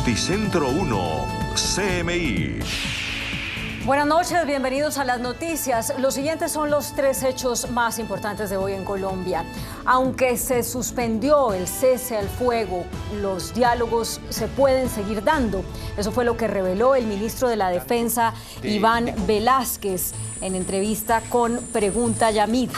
Noticentro 1, CMI. Buenas noches, bienvenidos a las noticias. Los siguientes son los 3 hechos más importantes de hoy en Colombia. Aunque se suspendió el cese al fuego, los diálogos se pueden seguir dando. Eso fue lo que reveló el ministro de la Defensa, Iván Velásquez, en entrevista con Pregunta Yamid,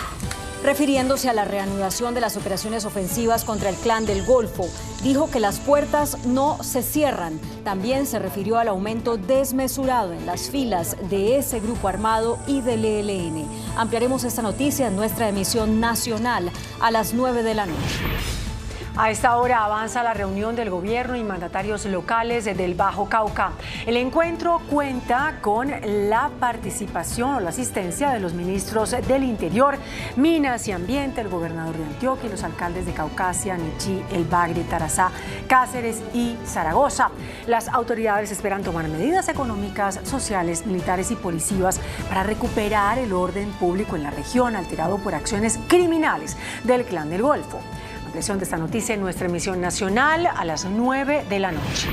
refiriéndose a la reanudación de las operaciones ofensivas contra el Clan del Golfo. Dijo que las puertas no se cierran. También se refirió al aumento desmesurado en las filas de ese grupo armado y del ELN. Ampliaremos esta noticia en nuestra emisión nacional a las 9 de la noche. A esta hora avanza la reunión del gobierno y mandatarios locales del Bajo Cauca. El encuentro cuenta con la participación o la asistencia de los ministros del Interior, Minas y Ambiente, el gobernador de Antioquia y los alcaldes de Caucasia, Nechí, El Bagre, Tarazá, Cáceres y Zaragoza. Las autoridades esperan tomar medidas económicas, sociales, militares y policivas para recuperar el orden público en la región alterado por acciones criminales del Clan del Golfo. Ampliación de esta noticia en nuestra emisión nacional a las 9 de la noche.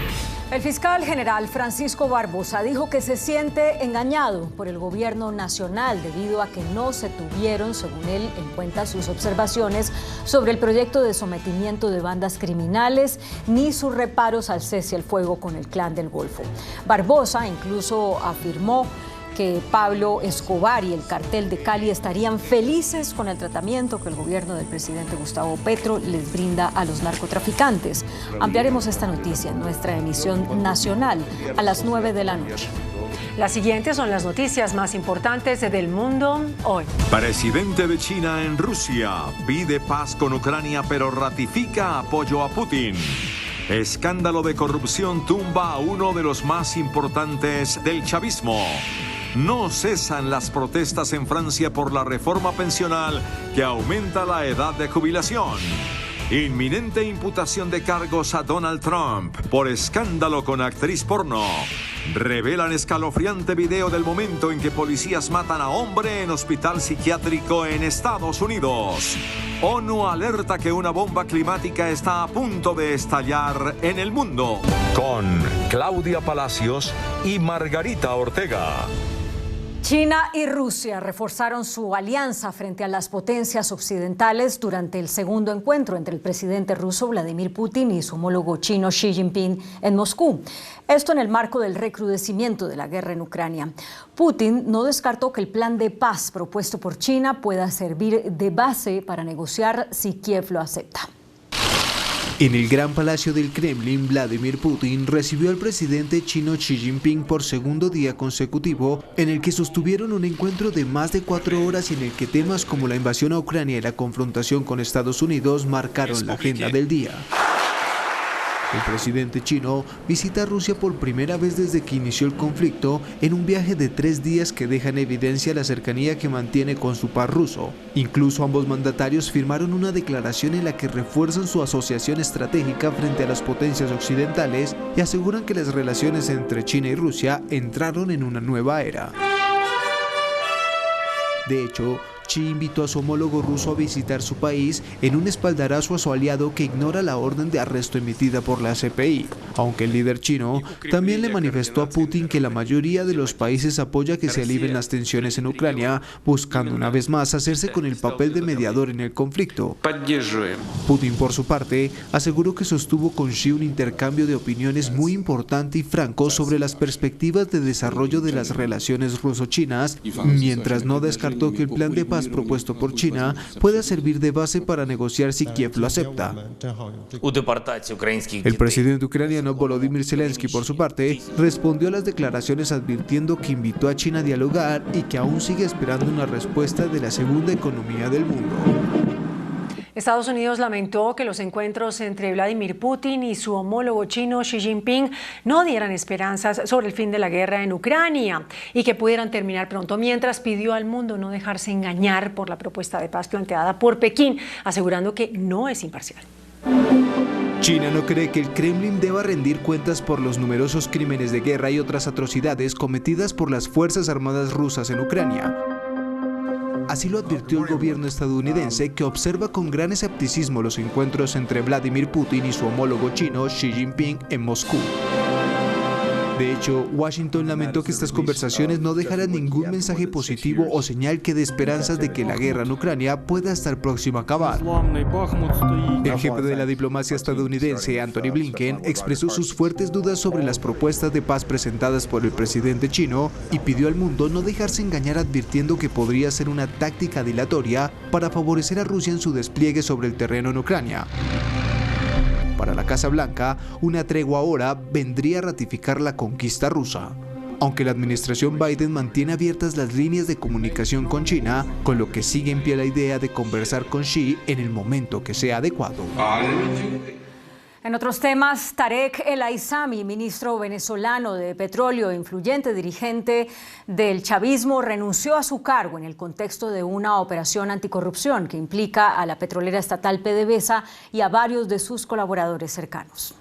El fiscal general Francisco Barbosa dijo que se siente engañado por el gobierno nacional debido a que no se tuvieron, según él, en cuenta sus observaciones sobre el proyecto de sometimiento de bandas criminales ni sus reparos al cese al fuego con el Clan del Golfo. Barbosa incluso afirmó que Pablo Escobar y el cartel de Cali estarían felices con el tratamiento que el gobierno del presidente Gustavo Petro les brinda a los narcotraficantes. Ampliaremos esta noticia en nuestra emisión nacional a las 9 de la noche. Las siguientes son las noticias más importantes del mundo hoy. Presidente de China en Rusia pide paz con Ucrania pero ratifica apoyo a Putin. Escándalo de corrupción tumba a uno de los más importantes del chavismo. No cesan las protestas en Francia por la reforma pensional que aumenta la edad de jubilación. Inminente imputación de cargos a Donald Trump por escándalo con actriz porno. Revelan escalofriante video del momento en que policías matan a hombre en hospital psiquiátrico en Estados Unidos. ONU alerta que una bomba climática está a punto de estallar en el mundo. Con Claudia Palacios y Margarita Ortega. China y Rusia reforzaron su alianza frente a las potencias occidentales durante el segundo encuentro entre el presidente ruso Vladimir Putin y su homólogo chino Xi Jinping en Moscú. Esto en el marco del recrudecimiento de la guerra en Ucrania. Putin no descartó que el plan de paz propuesto por China pueda servir de base para negociar si Kiev lo acepta. En el Gran Palacio del Kremlin, Vladimir Putin recibió al presidente chino Xi Jinping por segundo día consecutivo, en el que sostuvieron un encuentro de más de 4 horas y en el que temas como la invasión a Ucrania y la confrontación con Estados Unidos marcaron la agenda del día. El presidente chino visita Rusia por primera vez desde que inició el conflicto en un viaje de 3 días que deja en evidencia la cercanía que mantiene con su par ruso. Incluso ambos mandatarios firmaron una declaración en la que refuerzan su asociación estratégica frente a las potencias occidentales y aseguran que las relaciones entre China y Rusia entraron en una nueva era. De hecho, Xi invitó a su homólogo ruso a visitar su país en un espaldarazo a su aliado que ignora la orden de arresto emitida por la CPI, aunque el líder chino también le manifestó a Putin que la mayoría de los países apoya que se alivien las tensiones en Ucrania, buscando una vez más hacerse con el papel de mediador en el conflicto. Putin, por su parte, aseguró que sostuvo con Xi un intercambio de opiniones muy importante y franco sobre las perspectivas de desarrollo de las relaciones ruso-chinas, mientras no descartó que el plan de paz propuesto por China pueda servir de base para negociar si Kiev lo acepta. El presidente ucraniano Volodymyr Zelensky, por su parte, respondió a las declaraciones advirtiendo que invitó a China a dialogar y que aún sigue esperando una respuesta de la segunda economía del mundo. Estados Unidos lamentó que los encuentros entre Vladimir Putin y su homólogo chino Xi Jinping no dieran esperanzas sobre el fin de la guerra en Ucrania y que pudieran terminar pronto, mientras pidió al mundo no dejarse engañar por la propuesta de paz planteada por Pekín, asegurando que no es imparcial. China no cree que el Kremlin deba rendir cuentas por los numerosos crímenes de guerra y otras atrocidades cometidas por las Fuerzas Armadas rusas en Ucrania. Así lo advirtió el gobierno estadounidense, que observa con gran escepticismo los encuentros entre Vladimir Putin y su homólogo chino Xi Jinping en Moscú. De hecho, Washington lamentó que estas conversaciones no dejaran ningún mensaje positivo o señal que dé esperanzas de que la guerra en Ucrania pueda estar próxima a acabar. El jefe de la diplomacia estadounidense, Anthony Blinken, expresó sus fuertes dudas sobre las propuestas de paz presentadas por el presidente chino y pidió al mundo no dejarse engañar, advirtiendo que podría ser una táctica dilatoria para favorecer a Rusia en su despliegue sobre el terreno en Ucrania. Para la Casa Blanca, una tregua ahora vendría a ratificar la conquista rusa, aunque la administración Biden mantiene abiertas las líneas de comunicación con China, con lo que sigue en pie la idea de conversar con Xi en el momento que sea adecuado. En otros temas, Tarek El Aissami, ministro venezolano de Petróleo e influyente dirigente del chavismo, renunció a su cargo en el contexto de una operación anticorrupción que implica a la petrolera estatal PDVSA y a varios de sus colaboradores cercanos.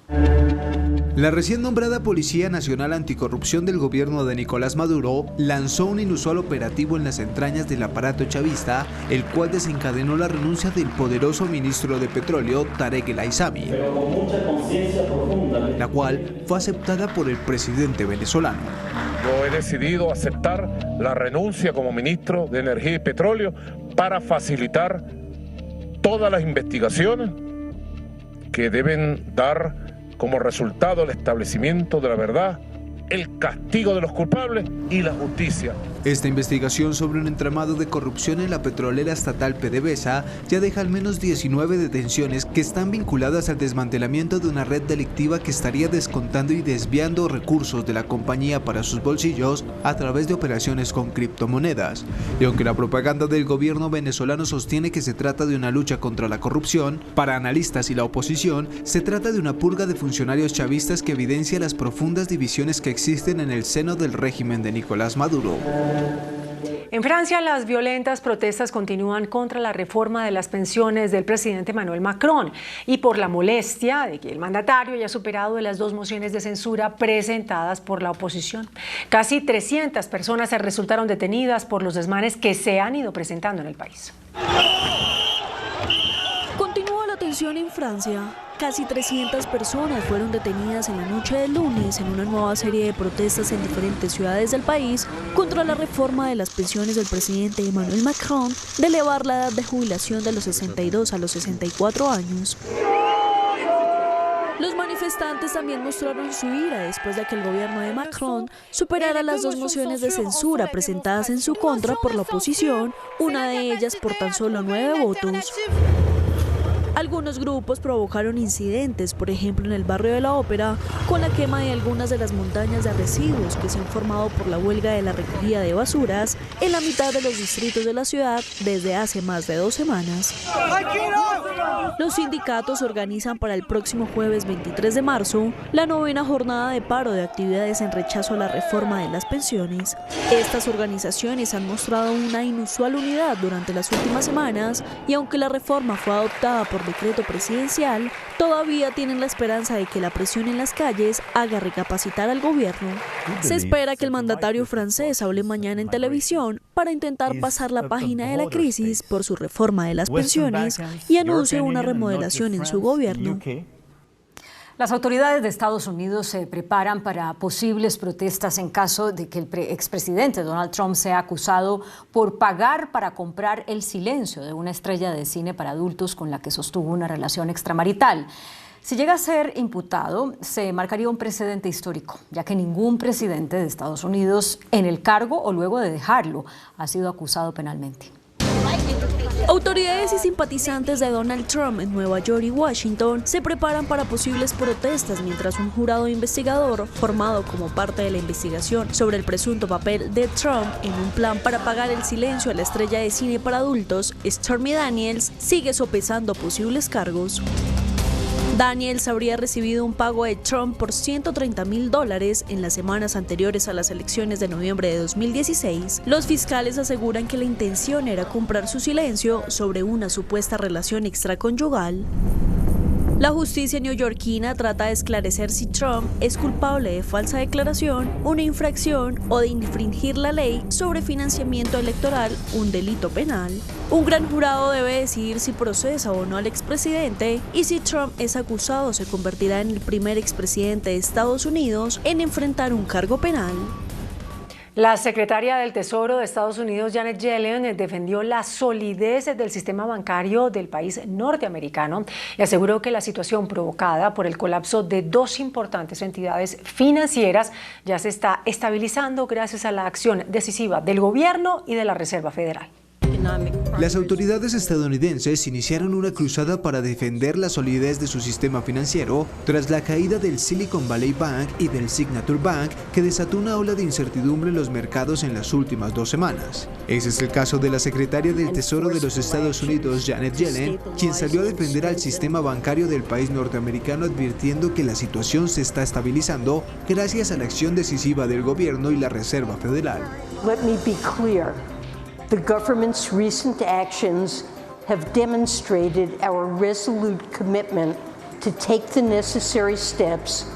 La recién nombrada Policía Nacional Anticorrupción del gobierno de Nicolás Maduro lanzó un inusual operativo en las entrañas del aparato chavista, el cual desencadenó la renuncia del poderoso ministro de Petróleo, Tarek El Aissami, la cual fue aceptada por el presidente venezolano. Yo he decidido aceptar la renuncia como ministro de Energía y Petróleo para facilitar todas las investigaciones que deben dar como resultado el establecimiento de la verdad, el castigo de los culpables y la justicia. Esta investigación sobre un entramado de corrupción en la petrolera estatal PDVSA ya deja al menos 19 detenciones que están vinculadas al desmantelamiento de una red delictiva que estaría descontando y desviando recursos de la compañía para sus bolsillos a través de operaciones con criptomonedas. Y aunque la propaganda del gobierno venezolano sostiene que se trata de una lucha contra la corrupción, para analistas y la oposición se trata de una purga de funcionarios chavistas que evidencia las profundas divisiones que existen en el seno del régimen de Nicolás Maduro. En Francia, las violentas protestas continúan contra la reforma de las pensiones del presidente Emmanuel Macron y por la molestia de que el mandatario haya superado las 2 mociones de censura presentadas por la oposición. Casi 300 personas resultaron detenidas por los desmanes que se han ido presentando en el país. Continúa la tensión en Francia. Casi 300 personas fueron detenidas en la noche del lunes en una nueva serie de protestas en diferentes ciudades del país contra la reforma de las pensiones del presidente Emmanuel Macron de elevar la edad de jubilación de los 62 a los 64 años. Los manifestantes también mostraron su ira después de que el gobierno de Macron superara las 2 mociones de censura presentadas en su contra por la oposición, una de ellas por tan solo 9 votos. Algunos grupos provocaron incidentes, por ejemplo en el barrio de la Ópera, con la quema de algunas de las montañas de residuos que se han formado por la huelga de la recogida de basuras en la mitad de los distritos de la ciudad desde hace más de 2 semanas. Los sindicatos organizan para el próximo jueves 23 de marzo la 9ª jornada de paro de actividades en rechazo a la reforma de las pensiones. Estas organizaciones han mostrado una inusual unidad durante las últimas semanas y aunque la reforma fue adoptada por decreto presidencial, todavía tienen la esperanza de que la presión en las calles haga recapacitar al gobierno. Se espera que el mandatario francés hable mañana en televisión para intentar pasar la página de la crisis por su reforma de las pensiones y anuncie una remodelación en su gobierno. Las autoridades de Estados Unidos se preparan para posibles protestas en caso de que el expresidente Donald Trump sea acusado por pagar para comprar el silencio de una estrella de cine para adultos con la que sostuvo una relación extramarital. Si llega a ser imputado, se marcaría un precedente histórico, ya que ningún presidente de Estados Unidos, en el cargo o luego de dejarlo, ha sido acusado penalmente. Autoridades y simpatizantes de Donald Trump en Nueva York y Washington se preparan para posibles protestas mientras un jurado investigador, formado como parte de la investigación sobre el presunto papel de Trump en un plan para pagar el silencio a la estrella de cine para adultos, Stormy Daniels, sigue sopesando posibles cargos. Daniels habría recibido un pago de Trump por $130,000 en las semanas anteriores a las elecciones de noviembre de 2016. Los fiscales aseguran que la intención era comprar su silencio sobre una supuesta relación extraconyugal. La justicia neoyorquina trata de esclarecer si Trump es culpable de falsa declaración, una infracción o de infringir la ley sobre financiamiento electoral, un delito penal. Un gran jurado debe decidir si procesa o no al expresidente y si Trump es acusado se convertirá en el primer expresidente de Estados Unidos en enfrentar un cargo penal. La secretaria del Tesoro de Estados Unidos, Janet Yellen, defendió la solidez del sistema bancario del país norteamericano y aseguró que la situación provocada por el colapso de dos importantes entidades financieras ya se está estabilizando gracias a la acción decisiva del gobierno y de la Reserva Federal. Las autoridades estadounidenses iniciaron una cruzada para defender la solidez de su sistema financiero tras la caída del Silicon Valley Bank y del Signature Bank, que desató una ola de incertidumbre en los mercados en las últimas 2 semanas. Ese es el caso de la secretaria del Tesoro de los Estados Unidos, Janet Yellen, quien salió a defender al sistema bancario del país norteamericano, advirtiendo que la situación se está estabilizando gracias a la acción decisiva del gobierno y la Reserva Federal. Let me be clear. The government's recent actions have demonstrated our resolute commitment to take the necessary steps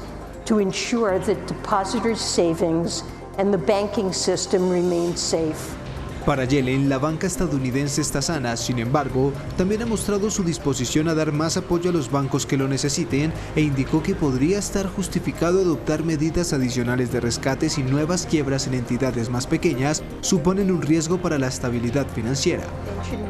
to ensure that depositors' savings and the banking system remain safe. Para Yellen, la banca estadounidense está sana. Sin embargo, también ha mostrado su disposición a dar más apoyo a los bancos que lo necesiten e indicó que podría estar justificado adoptar medidas adicionales de rescate si nuevas quiebras en entidades más pequeñas suponen un riesgo para la estabilidad financiera.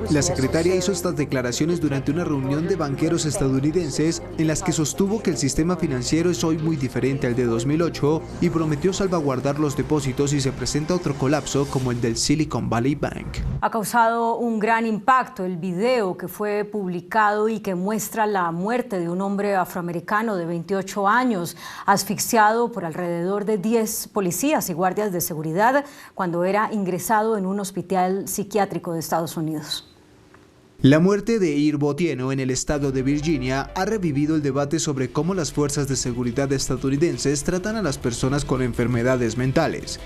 La secretaria hizo estas declaraciones durante una reunión de banqueros estadounidenses en las que sostuvo que el sistema financiero es hoy muy diferente al de 2008 y prometió salvaguardar los depósitos si se presenta otro colapso como el del Silicon Valley Bank. Ha causado un gran impacto el video que fue publicado y que muestra la muerte de un hombre afroamericano de 28 años, asfixiado por alrededor de 10 policías y guardias de seguridad cuando era ingresado en un hospital psiquiátrico de Estados Unidos. La muerte de Irv Otieno en el estado de Virginia ha revivido el debate sobre cómo las fuerzas de seguridad estadounidenses tratan a las personas con enfermedades mentales.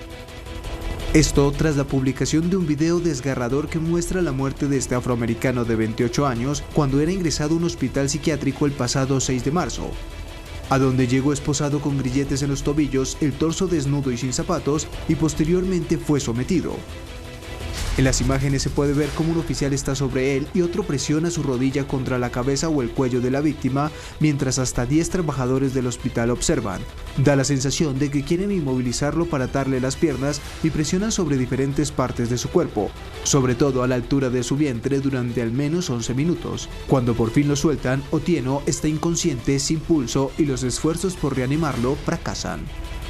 Esto tras la publicación de un video desgarrador que muestra la muerte de este afroamericano de 28 años cuando era ingresado a un hospital psiquiátrico el pasado 6 de marzo, a donde llegó esposado con grilletes en los tobillos, el torso desnudo y sin zapatos, y posteriormente fue sometido. En las imágenes se puede ver cómo un oficial está sobre él y otro presiona su rodilla contra la cabeza o el cuello de la víctima, mientras hasta 10 trabajadores del hospital observan. Da la sensación de que quieren inmovilizarlo para atarle las piernas y presionan sobre diferentes partes de su cuerpo, sobre todo a la altura de su vientre, durante al menos 11 minutos. Cuando por fin lo sueltan, Otieno está inconsciente, sin pulso, y los esfuerzos por reanimarlo fracasan.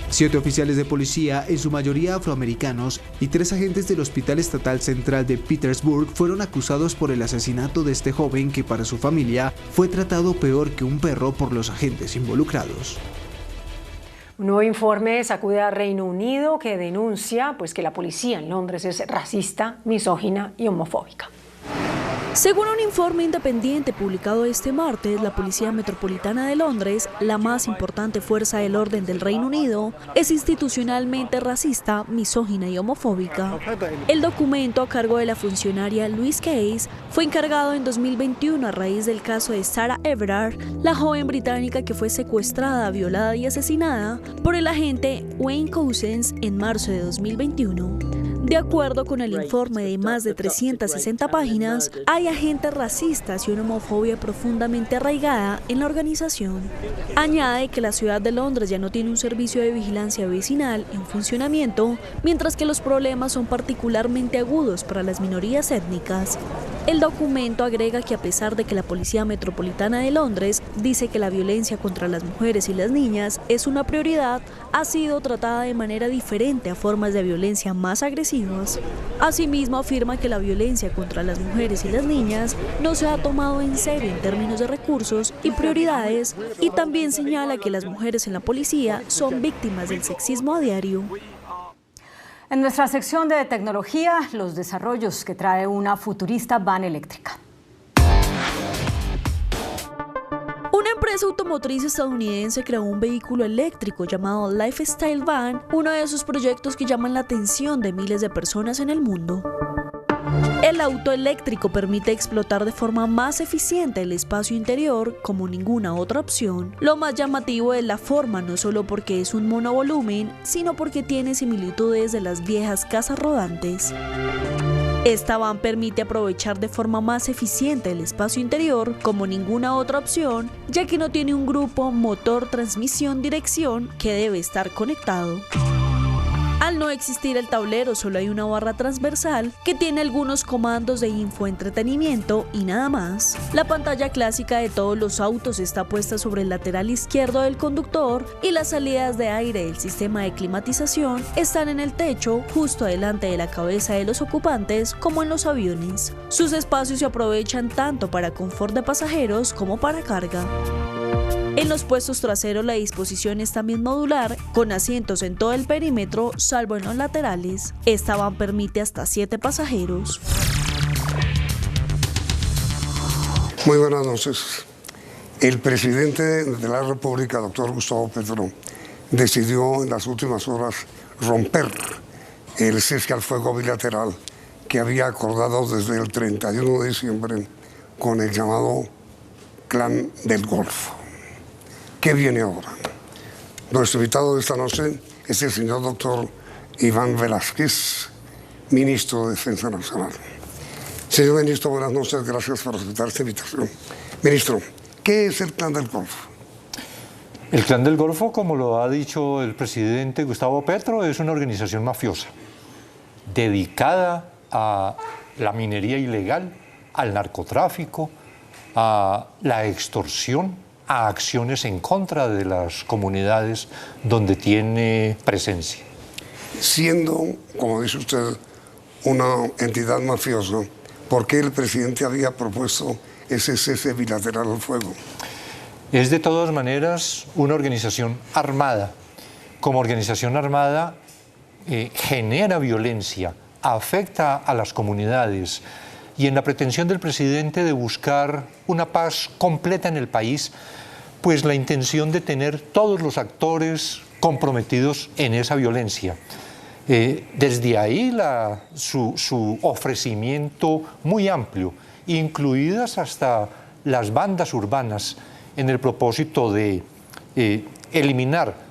7 oficiales de policía, en su mayoría afroamericanos, y 3 agentes del Hospital Estatal Central de Petersburg fueron acusados por el asesinato de este joven que para su familia fue tratado peor que un perro por los agentes involucrados. Un nuevo informe sacude a Reino Unido que denuncia que la policía en Londres es racista, misógina y homofóbica. Según un informe independiente publicado este martes, la Policía Metropolitana de Londres, la más importante fuerza del orden del Reino Unido, es institucionalmente racista, misógina y homofóbica. El documento, a cargo de la funcionaria Louise Case, fue encargado en 2021 a raíz del caso de Sarah Everard, la joven británica que fue secuestrada, violada y asesinada por el agente Wayne Couzens en marzo de 2021. De acuerdo con el informe de más de 360 páginas, hay agentes racistas y una homofobia profundamente arraigada en la organización. Añade que la ciudad de Londres ya no tiene un servicio de vigilancia vecinal en funcionamiento, mientras que los problemas son particularmente agudos para las minorías étnicas. El documento agrega que a pesar de que la Policía Metropolitana de Londres dice que la violencia contra las mujeres y las niñas es una prioridad, ha sido tratada de manera diferente a formas de violencia más agresivas. Asimismo, afirma que la violencia contra las mujeres y las niñas no se ha tomado en serio en términos de recursos y prioridades, y también señala que las mujeres en la policía son víctimas del sexismo a diario. En nuestra sección de tecnología, los desarrollos que trae una futurista van eléctrica. Una empresa automotriz estadounidense creó un vehículo eléctrico llamado Lifestyle Van, uno de sus proyectos que llaman la atención de miles de personas en el mundo. El auto eléctrico permite explotar de forma más eficiente el espacio interior como ninguna otra opción. Lo más llamativo es la forma, no solo porque es un monovolumen, sino porque tiene similitudes de las viejas casas rodantes. Esta van permite aprovechar de forma más eficiente el espacio interior como ninguna otra opción, ya que no tiene un grupo motor, transmisión, dirección que debe estar conectado. Al no existir el tablero, solo hay una barra transversal que tiene algunos comandos de infoentretenimiento y nada más. La pantalla clásica de todos los autos está puesta sobre el lateral izquierdo del conductor y las salidas de aire del sistema de climatización están en el techo, justo delante de la cabeza de los ocupantes, como en los aviones. Sus espacios se aprovechan tanto para confort de pasajeros como para carga. En los puestos traseros la disposición es también modular, con asientos en todo el perímetro, salvo en los laterales. Esta van permite hasta 7 pasajeros. Muy buenas noches. El presidente de la República, doctor Gustavo Petro, decidió en las últimas horas romper el cese al fuego bilateral que había acordado desde el 31 de diciembre con el llamado Clan del Golfo. ¿Qué viene ahora? Nuestro invitado de esta noche es el señor doctor Iván Velázquez, ministro de Defensa Nacional. Señor ministro, buenas noches, gracias por aceptar esta invitación. Ministro, ¿qué es el Clan del Golfo? El Clan del Golfo, como lo ha dicho el presidente Gustavo Petro, es una organización mafiosa dedicada a la minería ilegal, al narcotráfico, a la extorsión, a acciones en contra de las comunidades donde tiene presencia. Siendo, como dice usted, una entidad mafiosa, ¿por qué el presidente había propuesto ese cese bilateral al fuego? Es de todas maneras una organización armada. Como organización armada genera violencia, afecta a las comunidades, y en la pretensión del presidente de buscar una paz completa en el país, pues la intención de tener todos los actores comprometidos en esa violencia. Desde ahí su ofrecimiento muy amplio, incluidas hasta las bandas urbanas, en el propósito de eliminar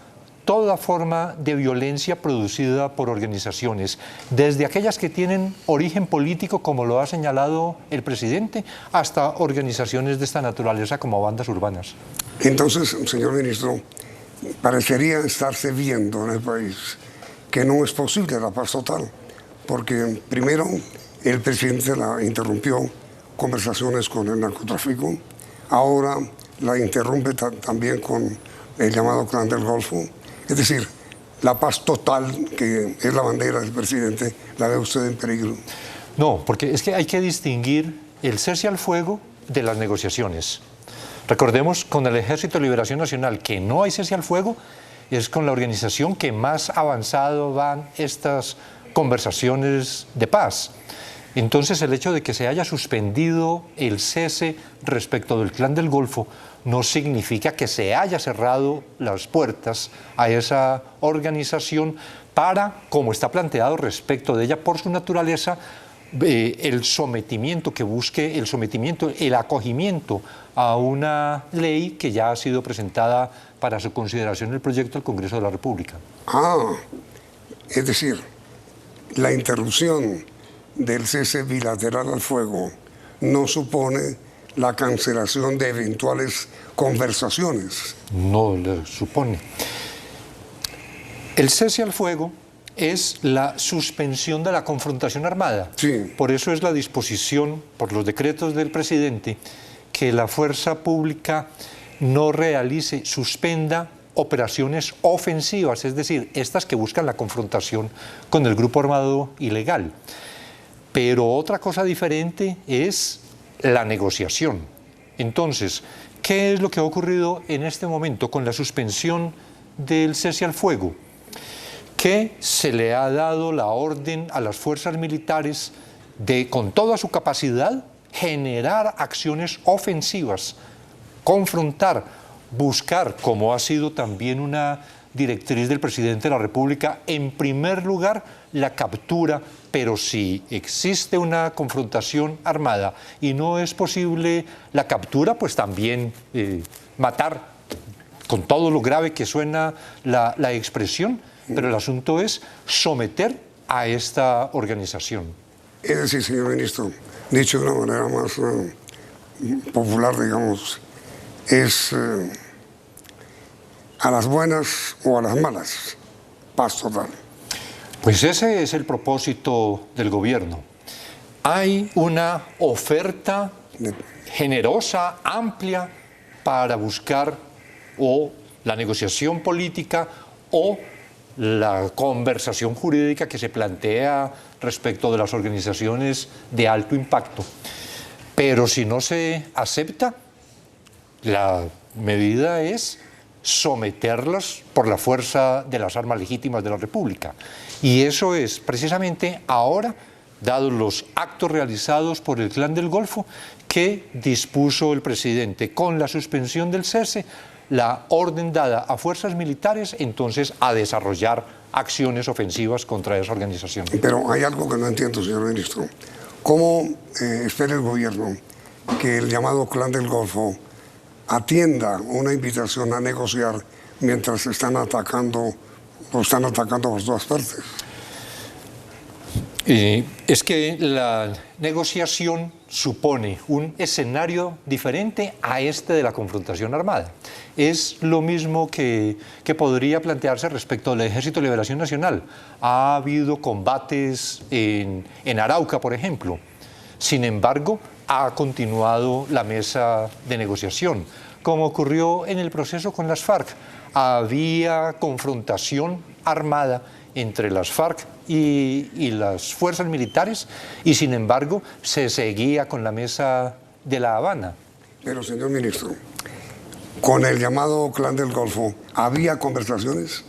toda forma de violencia producida por organizaciones, desde aquellas que tienen origen político, como lo ha señalado el presidente, hasta organizaciones de esta naturaleza como bandas urbanas. Entonces, señor ministro, parecería estarse viendo en el país que no es posible la paz total, porque primero el presidente la interrumpió conversaciones con el narcotráfico, ahora la interrumpe también con el llamado Clan del Golfo. Es decir, la paz total, que es la bandera del presidente, la ve usted en peligro. No, porque es que hay que distinguir el cese al fuego de las negociaciones. Recordemos, con el Ejército de Liberación Nacional, que no hay cese al fuego, es con la organización que más avanzado van estas conversaciones de paz. Entonces, el hecho de que se haya suspendido el cese respecto del Clan del Golfo no significa que se haya cerrado las puertas a esa organización para, como está planteado respecto de ella por su naturaleza, el sometimiento que busque, el acogimiento a una ley que ya ha sido presentada para su consideración en el proyecto del Congreso de la República. Es decir, la interrupción del cese bilateral al fuego no supone la cancelación de eventuales conversaciones. No lo supone. El cese al fuego es la suspensión de la confrontación armada. Sí. Por eso es la disposición, por los decretos del presidente, que la fuerza pública no realice, suspenda operaciones ofensivas, es decir, estas que buscan la confrontación con el grupo armado ilegal. Pero otra cosa diferente es la negociación. Entonces, ¿qué es lo que ha ocurrido en este momento con la suspensión del cese al fuego? Que se le ha dado la orden a las fuerzas militares de, con toda su capacidad, generar acciones ofensivas, confrontar, buscar, como ha sido también una directriz del presidente de la República, en primer lugar, la captura, pero si existe una confrontación armada y no es posible la captura, pues también matar, con todo lo grave que suena la expresión, pero el asunto es someter a esta organización. Es decir, señor ministro, dicho de una manera más popular, digamos, es a las buenas o a las malas, paz total. Pues ese es el propósito del gobierno. Hay una oferta generosa, amplia, para buscar o la negociación política o la conversación jurídica que se plantea respecto de las organizaciones de alto impacto. Pero si no se acepta, la medida es someterlas por la fuerza de las armas legítimas de la República. Y eso es precisamente ahora, dados los actos realizados por el Clan del Golfo, que dispuso el presidente con la suspensión del cese, la orden dada a fuerzas militares, entonces a desarrollar acciones ofensivas contra esa organización. Pero hay algo que no entiendo, señor ministro. ¿Cómo espera el gobierno que el llamado Clan del Golfo atienda una invitación a negociar mientras están atacando por todas partes? Es que la negociación supone un escenario diferente a este de la confrontación armada. Es lo mismo que podría plantearse respecto al Ejército de Liberación Nacional. Ha habido combates en Arauca, por ejemplo. Sin embargo, ha continuado la mesa de negociación, como ocurrió en el proceso con las FARC. Había confrontación armada entre las FARC y las fuerzas militares, y sin embargo se seguía con la mesa de La Habana. Pero, señor ministro, con el llamado Clan del Golfo, ¿había conversaciones?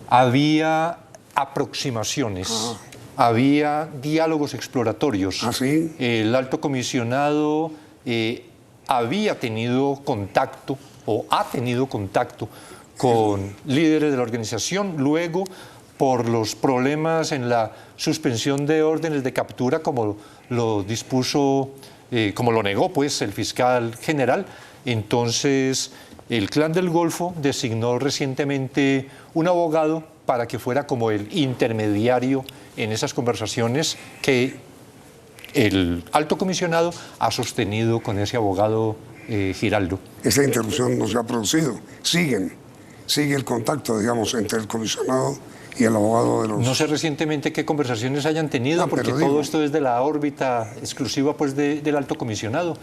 Había aproximaciones, había diálogos exploratorios. ¿Ah, sí? El alto comisionado había tenido contacto o ha tenido contacto con líderes de la organización, luego por los problemas en la suspensión de órdenes de captura, como lo dispuso, como lo negó pues el fiscal general. Entonces el Clan del Golfo designó recientemente un abogado para que fuera como el intermediario en esas conversaciones que el alto comisionado ha sostenido con ese abogado Giraldo. Esa interrupción no se ha producido, sigue el contacto, digamos, entre el comisionado y el abogado de los... No sé recientemente qué conversaciones hayan tenido, porque todo esto es de la órbita exclusiva pues, del alto comisionado,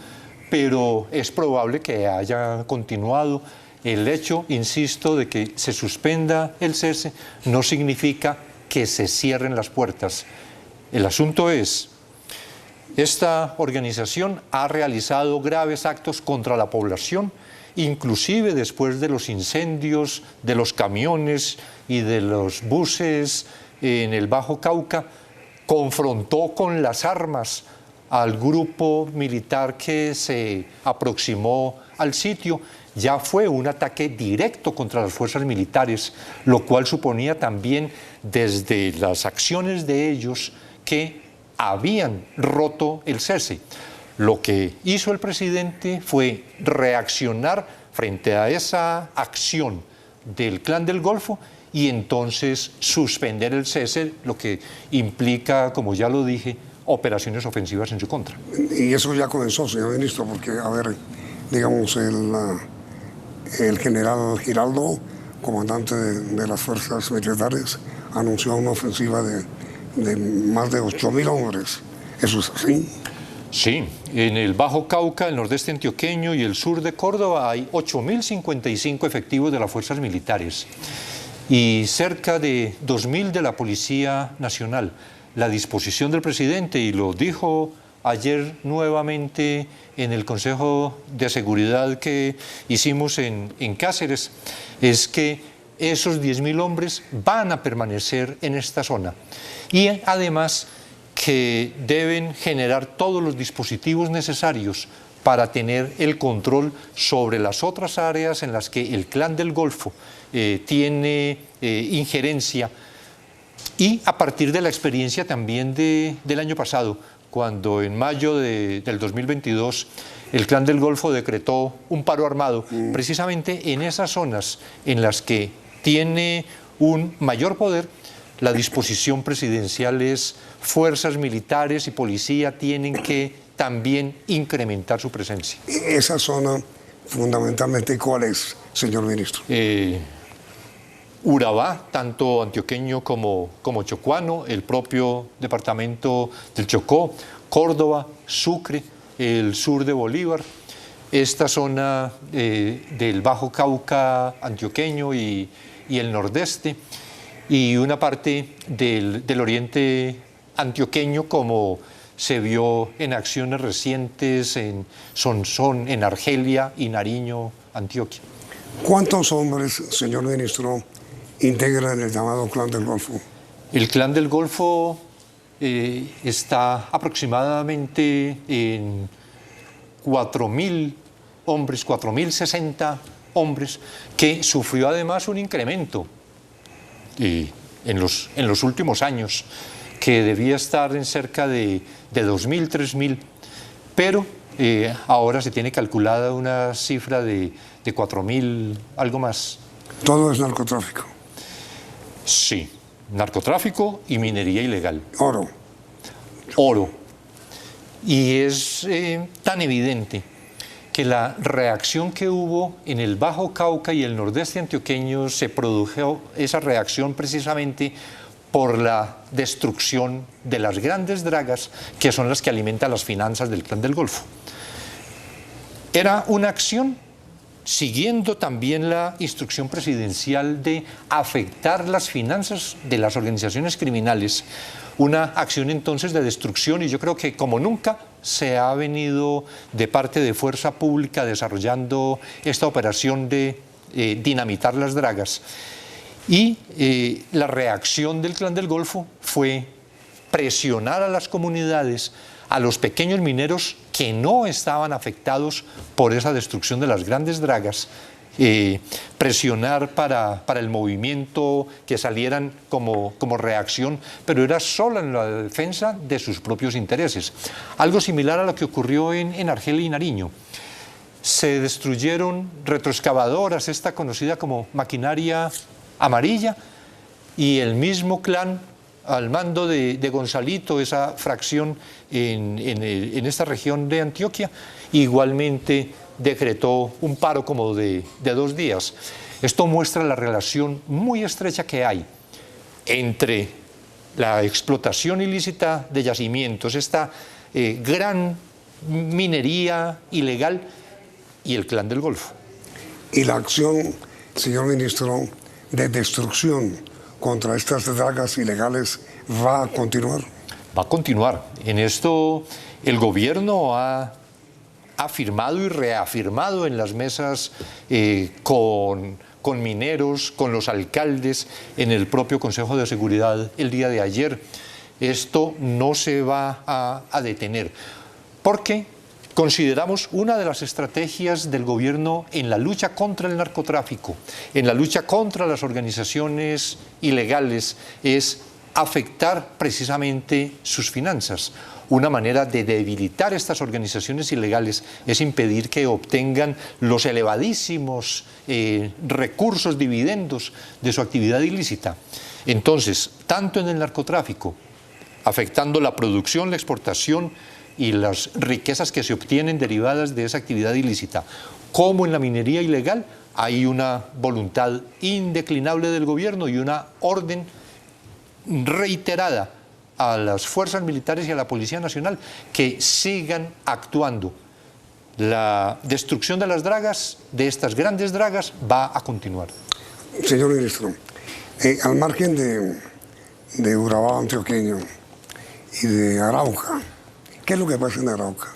pero es probable que haya continuado. El hecho, insisto, de que se suspenda el cese no significa que se cierren las puertas. El asunto es, esta organización ha realizado graves actos contra la población, inclusive después de los incendios de los camiones y de los buses en el Bajo Cauca, confrontó con las armas al grupo militar que se aproximó al sitio. Ya fue un ataque directo contra las fuerzas militares, lo cual suponía también desde las acciones de ellos que habían roto el cese. Lo que hizo el presidente fue reaccionar frente a esa acción del Clan del Golfo y entonces suspender el cese, lo que implica, como ya lo dije, operaciones ofensivas en su contra. Y eso ya comenzó, señor ministro, porque, a ver, digamos, el general Giraldo, comandante de las fuerzas militares, anunció una ofensiva de más de 8.000 hombres. ¿Eso es así? Sí, en el Bajo Cauca, el nordeste antioqueño y el sur de Córdoba hay 8.055 efectivos de las fuerzas militares y cerca de 2.000 de la Policía Nacional. La disposición del presidente, y lo dijo ayer nuevamente en el Consejo de Seguridad que hicimos en Cáceres, es que esos 10.000 hombres van a permanecer en esta zona y además que deben generar todos los dispositivos necesarios para tener el control sobre las otras áreas en las que el Clan del Golfo tiene injerencia, y a partir de la experiencia también del año pasado, cuando en mayo del 2022 el Clan del Golfo decretó un paro armado, precisamente en esas zonas en las que tiene un mayor poder, la disposición presidencial es fuerzas militares y policía tienen que también incrementar su presencia. ¿Esa zona fundamentalmente cuál es, señor ministro? Urabá, tanto antioqueño como chocuano, el propio departamento del Chocó, Córdoba, Sucre, el sur de Bolívar, esta zona del Bajo Cauca antioqueño y el nordeste, y una parte del oriente antioqueño, como se vio en acciones recientes en Sonsón, en Argelia y Nariño, Antioquia. ¿Cuántos hombres, señor ministro, integran el llamado Clan del Golfo? El Clan del Golfo está aproximadamente en 4.000 hombres, 4.060 hombres, que sufrió además un incremento en los últimos años, que debía estar en cerca de 2.000, 3.000, pero ahora se tiene calculada una cifra de 4.000, algo más. ¿Todo es narcotráfico? Sí, narcotráfico y minería ilegal. Oro. Oro. Y es tan evidente que la reacción que hubo en el Bajo Cauca y el nordeste antioqueño se produjo esa reacción precisamente por la destrucción de las grandes dragas, que son las que alimentan las finanzas del Clan del Golfo. Era una acción siguiendo también la instrucción presidencial de afectar las finanzas de las organizaciones criminales, una acción entonces de destrucción, y yo creo que como nunca se ha venido de parte de Fuerza Pública desarrollando esta operación de dinamitar las dragas. Y la reacción del Clan del Golfo fue presionar a las comunidades, a los pequeños mineros que no estaban afectados por esa destrucción de las grandes dragas, presionar para el movimiento, que salieran como reacción, pero era solo en la defensa de sus propios intereses. Algo similar a lo que ocurrió en Argelia y Nariño. Se destruyeron retroexcavadoras, esta conocida como maquinaria amarilla, y el mismo clan, al mando de Gonzalito, esa fracción en esta región de Antioquia, igualmente decretó un paro como de 2 días. Esto muestra la relación muy estrecha que hay entre la explotación ilícita de yacimientos, esta gran minería ilegal, y el Clan del Golfo. Y la acción, señor ministro, de destrucción contra estas dragas ilegales va a continuar. Va a continuar. En esto el gobierno ha afirmado y reafirmado en las mesas con mineros, con los alcaldes, en el propio Consejo de Seguridad el día de ayer. Esto no se va a detener, porque consideramos una de las estrategias del gobierno en la lucha contra el narcotráfico, en la lucha contra las organizaciones ilegales, es afectar precisamente sus finanzas. Una manera de debilitar estas organizaciones ilegales es impedir que obtengan los elevadísimos recursos, dividendos de su actividad ilícita. Entonces, tanto en el narcotráfico, afectando la producción, la exportación y las riquezas que se obtienen derivadas de esa actividad ilícita, como en la minería ilegal, hay una voluntad indeclinable del gobierno y una orden reiterada a las fuerzas militares y a la Policía Nacional que sigan actuando. La destrucción de las dragas, de estas grandes dragas, va a continuar. Señor ministro, al margen de Urabá antioqueño y de Arauca, ¿qué es lo que pasa en Arauca?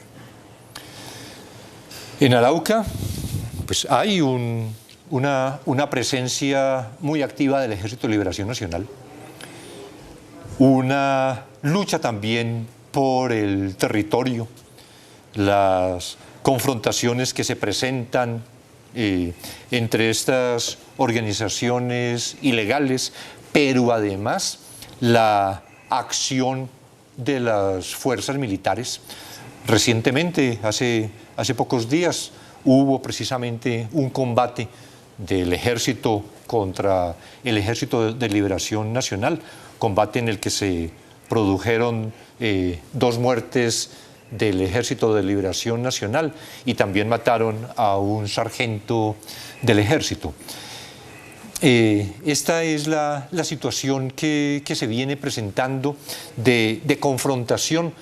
En Arauca, pues hay una presencia muy activa del Ejército de Liberación Nacional, una lucha también por el territorio, las confrontaciones que se presentan entre estas organizaciones ilegales, pero además la acción de las fuerzas militares. Recientemente, hace pocos días, hubo precisamente un combate del ejército contra el Ejército de Liberación Nacional, combate en el que se produjeron 2 muertes del Ejército de Liberación Nacional y también mataron a un sargento del ejército. Esta es la situación que se viene presentando de confrontación,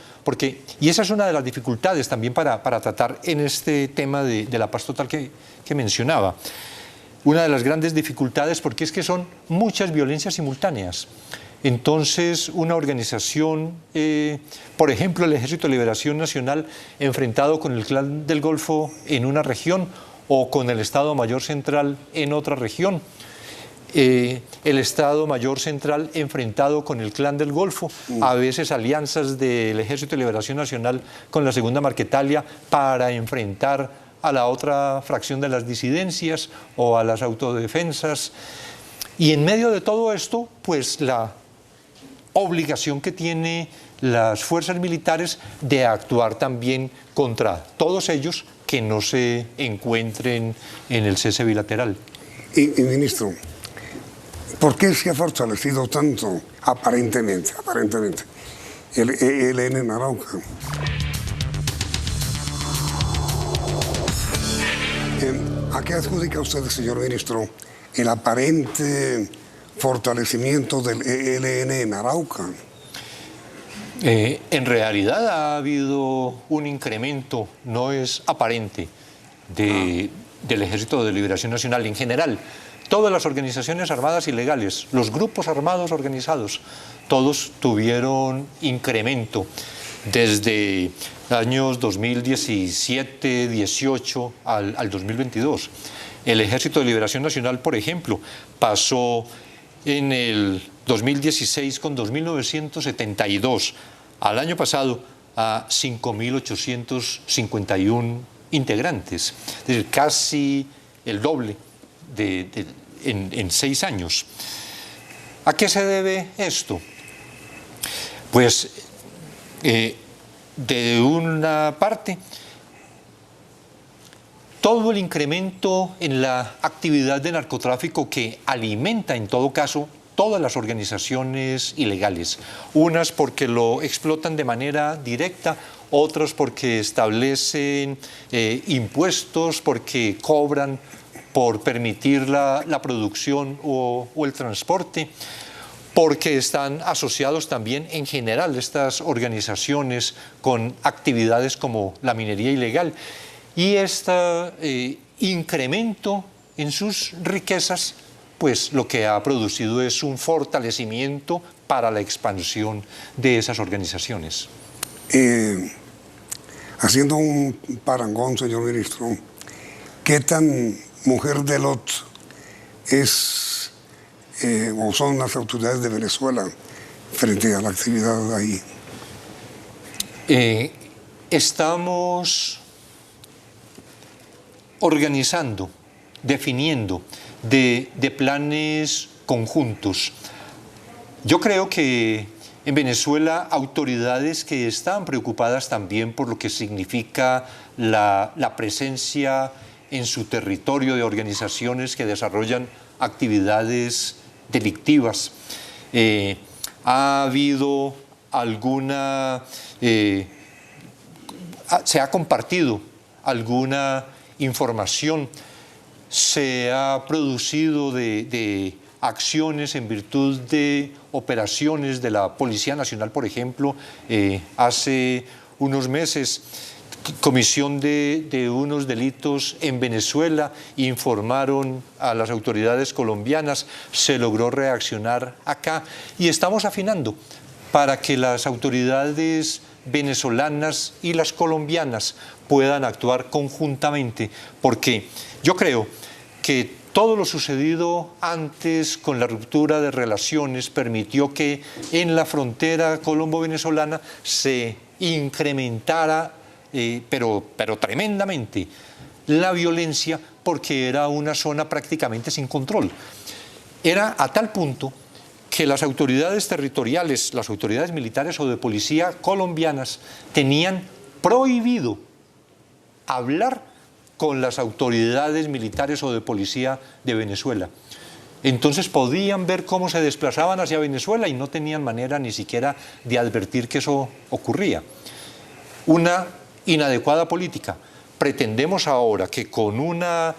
y esa es una de las dificultades también para tratar en este tema de la paz total que mencionaba. Una de las grandes dificultades porque es que son muchas violencias simultáneas. Entonces, una organización, por ejemplo, el Ejército de Liberación Nacional, enfrentado con el Clan del Golfo en una región o con el Estado Mayor Central en otra región. El Estado Mayor Central enfrentado con el Clan del Golfo, a veces alianzas del Ejército de Liberación Nacional con la Segunda Marquetalia para enfrentar a la otra fracción de las disidencias o a las autodefensas. Y en medio de todo esto, pues la obligación que tienen las fuerzas militares de actuar también contra todos ellos que no se encuentren en el cese bilateral. Y ministro, ¿por qué se ha fortalecido tanto, aparentemente, el ELN en Arauca? ¿A qué adjudica usted, señor ministro, el aparente fortalecimiento del ELN en Arauca? En realidad ha habido un incremento, no es aparente, del Ejército de Liberación Nacional en general. Todas las organizaciones armadas ilegales, los grupos armados organizados, todos tuvieron incremento desde años 2017, 18 al 2022. El Ejército de Liberación Nacional, por ejemplo, pasó en el 2016 con 2.972, al año pasado a 5.851 integrantes, es decir, casi el doble en 6 años. ¿A qué se debe esto? Pues de una parte, todo el incremento en la actividad de narcotráfico que alimenta en todo caso todas las organizaciones ilegales, unas porque lo explotan de manera directa, otras porque establecen impuestos, porque cobran por permitir la producción o el transporte, porque están asociados también en general estas organizaciones con actividades como la minería ilegal. Y este incremento en sus riquezas, pues lo que ha producido es un fortalecimiento para la expansión de esas organizaciones. Haciendo un parangón, señor ministro, ¿qué tan mujer de Lot es o son las autoridades de Venezuela frente a la actividad ahí? Estamos organizando, definiendo de planes conjuntos. Yo creo que en Venezuela autoridades que están preocupadas también por lo que significa la presencia en su territorio de organizaciones que desarrollan actividades delictivas. Ha habido se ha compartido alguna información, se ha producido de acciones en virtud de operaciones de la Policía Nacional, por ejemplo, hace unos meses, comisión de unos delitos en Venezuela, informaron a las autoridades colombianas, se logró reaccionar acá y estamos afinando para que las autoridades venezolanas y las colombianas puedan actuar conjuntamente, porque yo creo que todo lo sucedido antes con la ruptura de relaciones permitió que en la frontera colombo-venezolana se incrementara pero tremendamente, la violencia porque era una zona prácticamente sin control. Era a tal punto que las autoridades territoriales, las autoridades militares o de policía colombianas tenían prohibido hablar con las autoridades militares o de policía de Venezuela. Entonces podían ver cómo se desplazaban hacia Venezuela y no tenían manera ni siquiera de advertir que eso ocurría. Una inadecuada política. Pretendemos ahora que con una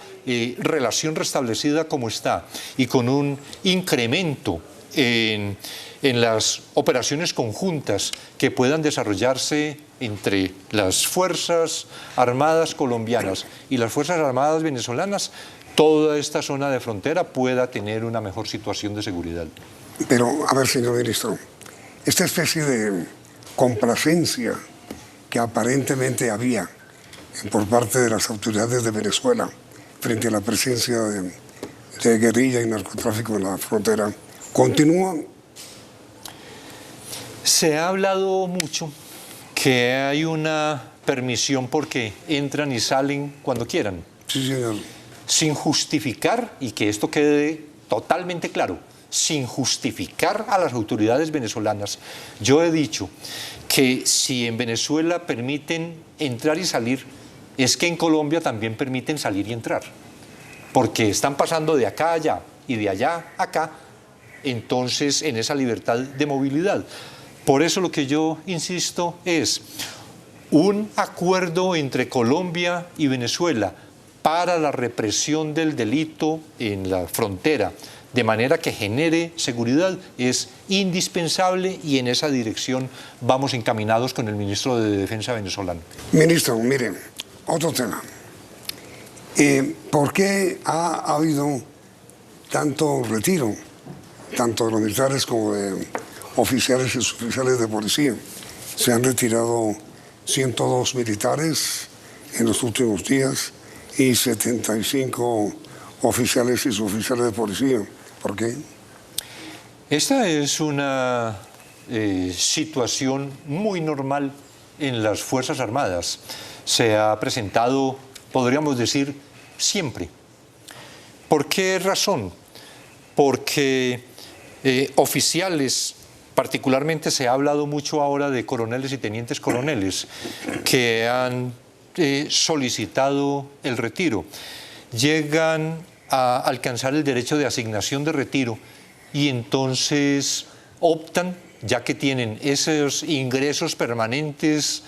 relación restablecida como está y con un incremento en las operaciones conjuntas que puedan desarrollarse entre las Fuerzas Armadas colombianas y las Fuerzas Armadas venezolanas, toda esta zona de frontera pueda tener una mejor situación de seguridad. Pero, a ver, señor ministro, esta especie de complacencia que aparentemente había por parte de las autoridades de Venezuela frente a la presencia de guerrilla y narcotráfico en la frontera, ¿continúa? Se ha hablado mucho que hay una permisión porque entran y salen cuando quieran. Sí, señor. Sin justificar, y que esto quede totalmente claro, sin justificar a las autoridades venezolanas. Yo he dicho que si en Venezuela permiten entrar y salir, es que en Colombia también permiten salir y entrar, porque están pasando de acá a allá y de allá a acá, entonces en esa libertad de movilidad. Por eso lo que yo insisto es un acuerdo entre Colombia y Venezuela para la represión del delito en la frontera, de manera que genere seguridad, es indispensable y en esa dirección vamos encaminados con el ministro de Defensa venezolano. Ministro, mire, otro tema. ¿Por qué ha habido tanto retiro, tanto de los militares como de oficiales y suboficiales de policía? Se han retirado 102 militares en los últimos días y 75 oficiales y suboficiales de policía. ¿Por qué? Esta es una situación muy normal en las Fuerzas Armadas. Se ha presentado, podríamos decir, siempre. ¿Por qué razón? Porque oficiales, particularmente se ha hablado mucho ahora de coroneles y tenientes coroneles, que han solicitado el retiro, llegan a alcanzar el derecho de asignación de retiro y entonces optan, ya que tienen esos ingresos permanentes,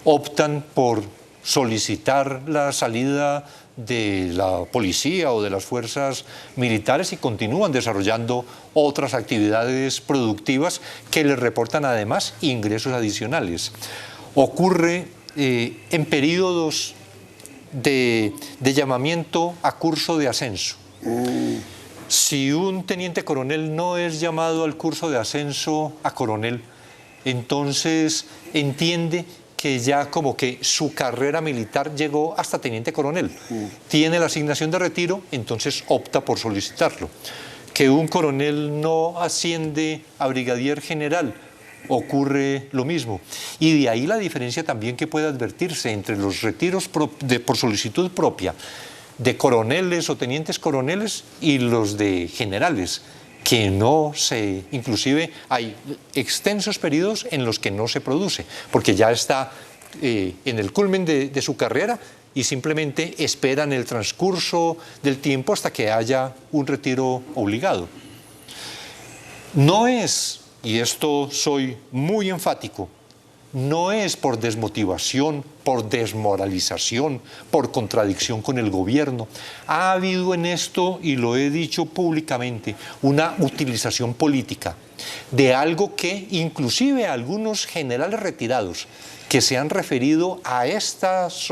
optan por solicitar la salida de la policía o de las fuerzas militares y continúan desarrollando otras actividades productivas que les reportan además ingresos adicionales. Ocurre en periodos de llamamiento a curso de ascenso. Si un teniente coronel no es llamado al curso de ascenso a coronel, entonces entiende que ya como que su carrera militar llegó hasta teniente coronel. Tiene la asignación de retiro, entonces opta por solicitarlo. Que un coronel no asciende a brigadier general, ocurre lo mismo. Y de ahí la diferencia también que puede advertirse entre los retiros por solicitud propia de coroneles o tenientes coroneles y los de generales, que no se, inclusive hay extensos periodos en los que no se produce, porque ya está en el culmen de su carrera y simplemente esperan el transcurso del tiempo hasta que haya un retiro obligado. No es, y esto soy muy enfático, no es por desmotivación, por desmoralización, por contradicción con el gobierno. Ha habido en esto, y lo he dicho públicamente, una utilización política de algo que inclusive algunos generales retirados que se han referido a estos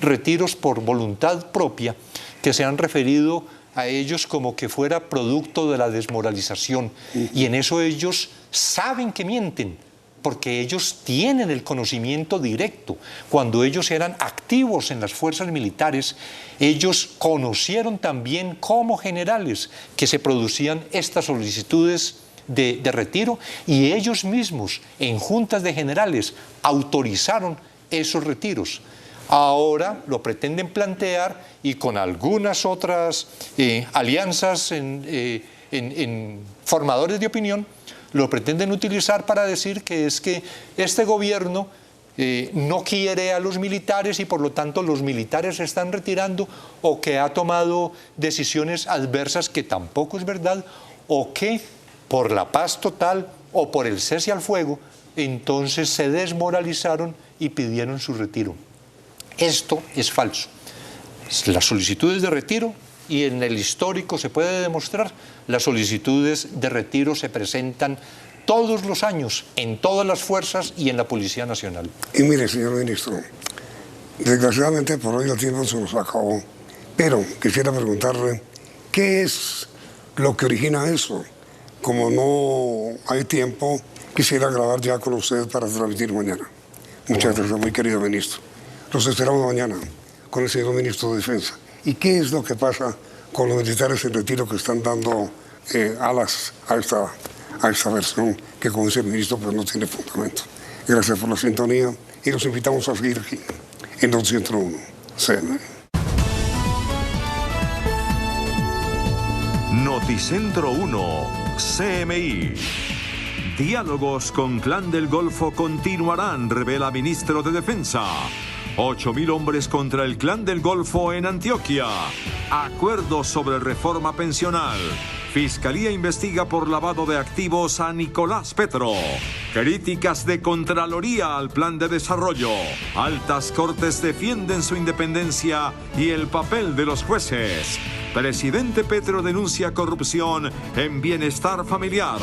retiros por voluntad propia, que se han referido a ellos como que fuera producto de la desmoralización. Y en eso ellos saben que mienten, porque ellos tienen el conocimiento directo. Cuando ellos eran activos en las fuerzas militares, ellos conocieron también como generales que se producían estas solicitudes de retiro y ellos mismos en juntas de generales autorizaron esos retiros. Ahora lo pretenden plantear y con algunas otras alianzas en formadores de opinión, lo pretenden utilizar para decir que es que este gobierno no quiere a los militares y por lo tanto los militares se están retirando, o que ha tomado decisiones adversas, que tampoco es verdad, o que por la paz total o por el cese al fuego, entonces se desmoralizaron y pidieron su retiro. Esto es falso. Las solicitudes de retiro, y en el histórico se puede demostrar, las solicitudes de retiro se presentan todos los años en todas las fuerzas y en la Policía Nacional. Y mire, señor ministro, desgraciadamente por hoy el tiempo se nos acabó, pero quisiera preguntarle, ¿qué es lo que origina eso? Como no hay tiempo, quisiera grabar ya con usted para transmitir mañana. Muchas gracias, muy querido ministro. Los esperamos mañana con el señor ministro de Defensa. ¿Y qué es lo que pasa con los militares en retiro que están dando alas a esta versión que, como dice el ministro, pues no tiene fundamento? Gracias por la sintonía y los invitamos a seguir aquí en Noti 101 CNE. Noticentro 1 CMI. Diálogos con Clan del Golfo continuarán, revela ministro de Defensa. 8.000 hombres contra el Clan del Golfo en Antioquia. Acuerdo sobre reforma pensional. Fiscalía investiga por lavado de activos a Nicolás Petro. Críticas de Contraloría al plan de desarrollo. Altas Cortes defienden su independencia y el papel de los jueces. Presidente Petro denuncia corrupción en bienestar familiar.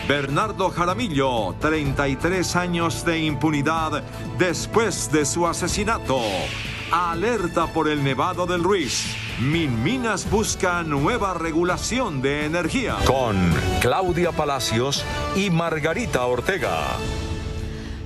Bernardo Jaramillo, 33 años de impunidad después de su asesinato. Alerta por el Nevado del Ruiz. Minminas busca nueva regulación de energía. Con Claudia Palacios y Margarita Ortega.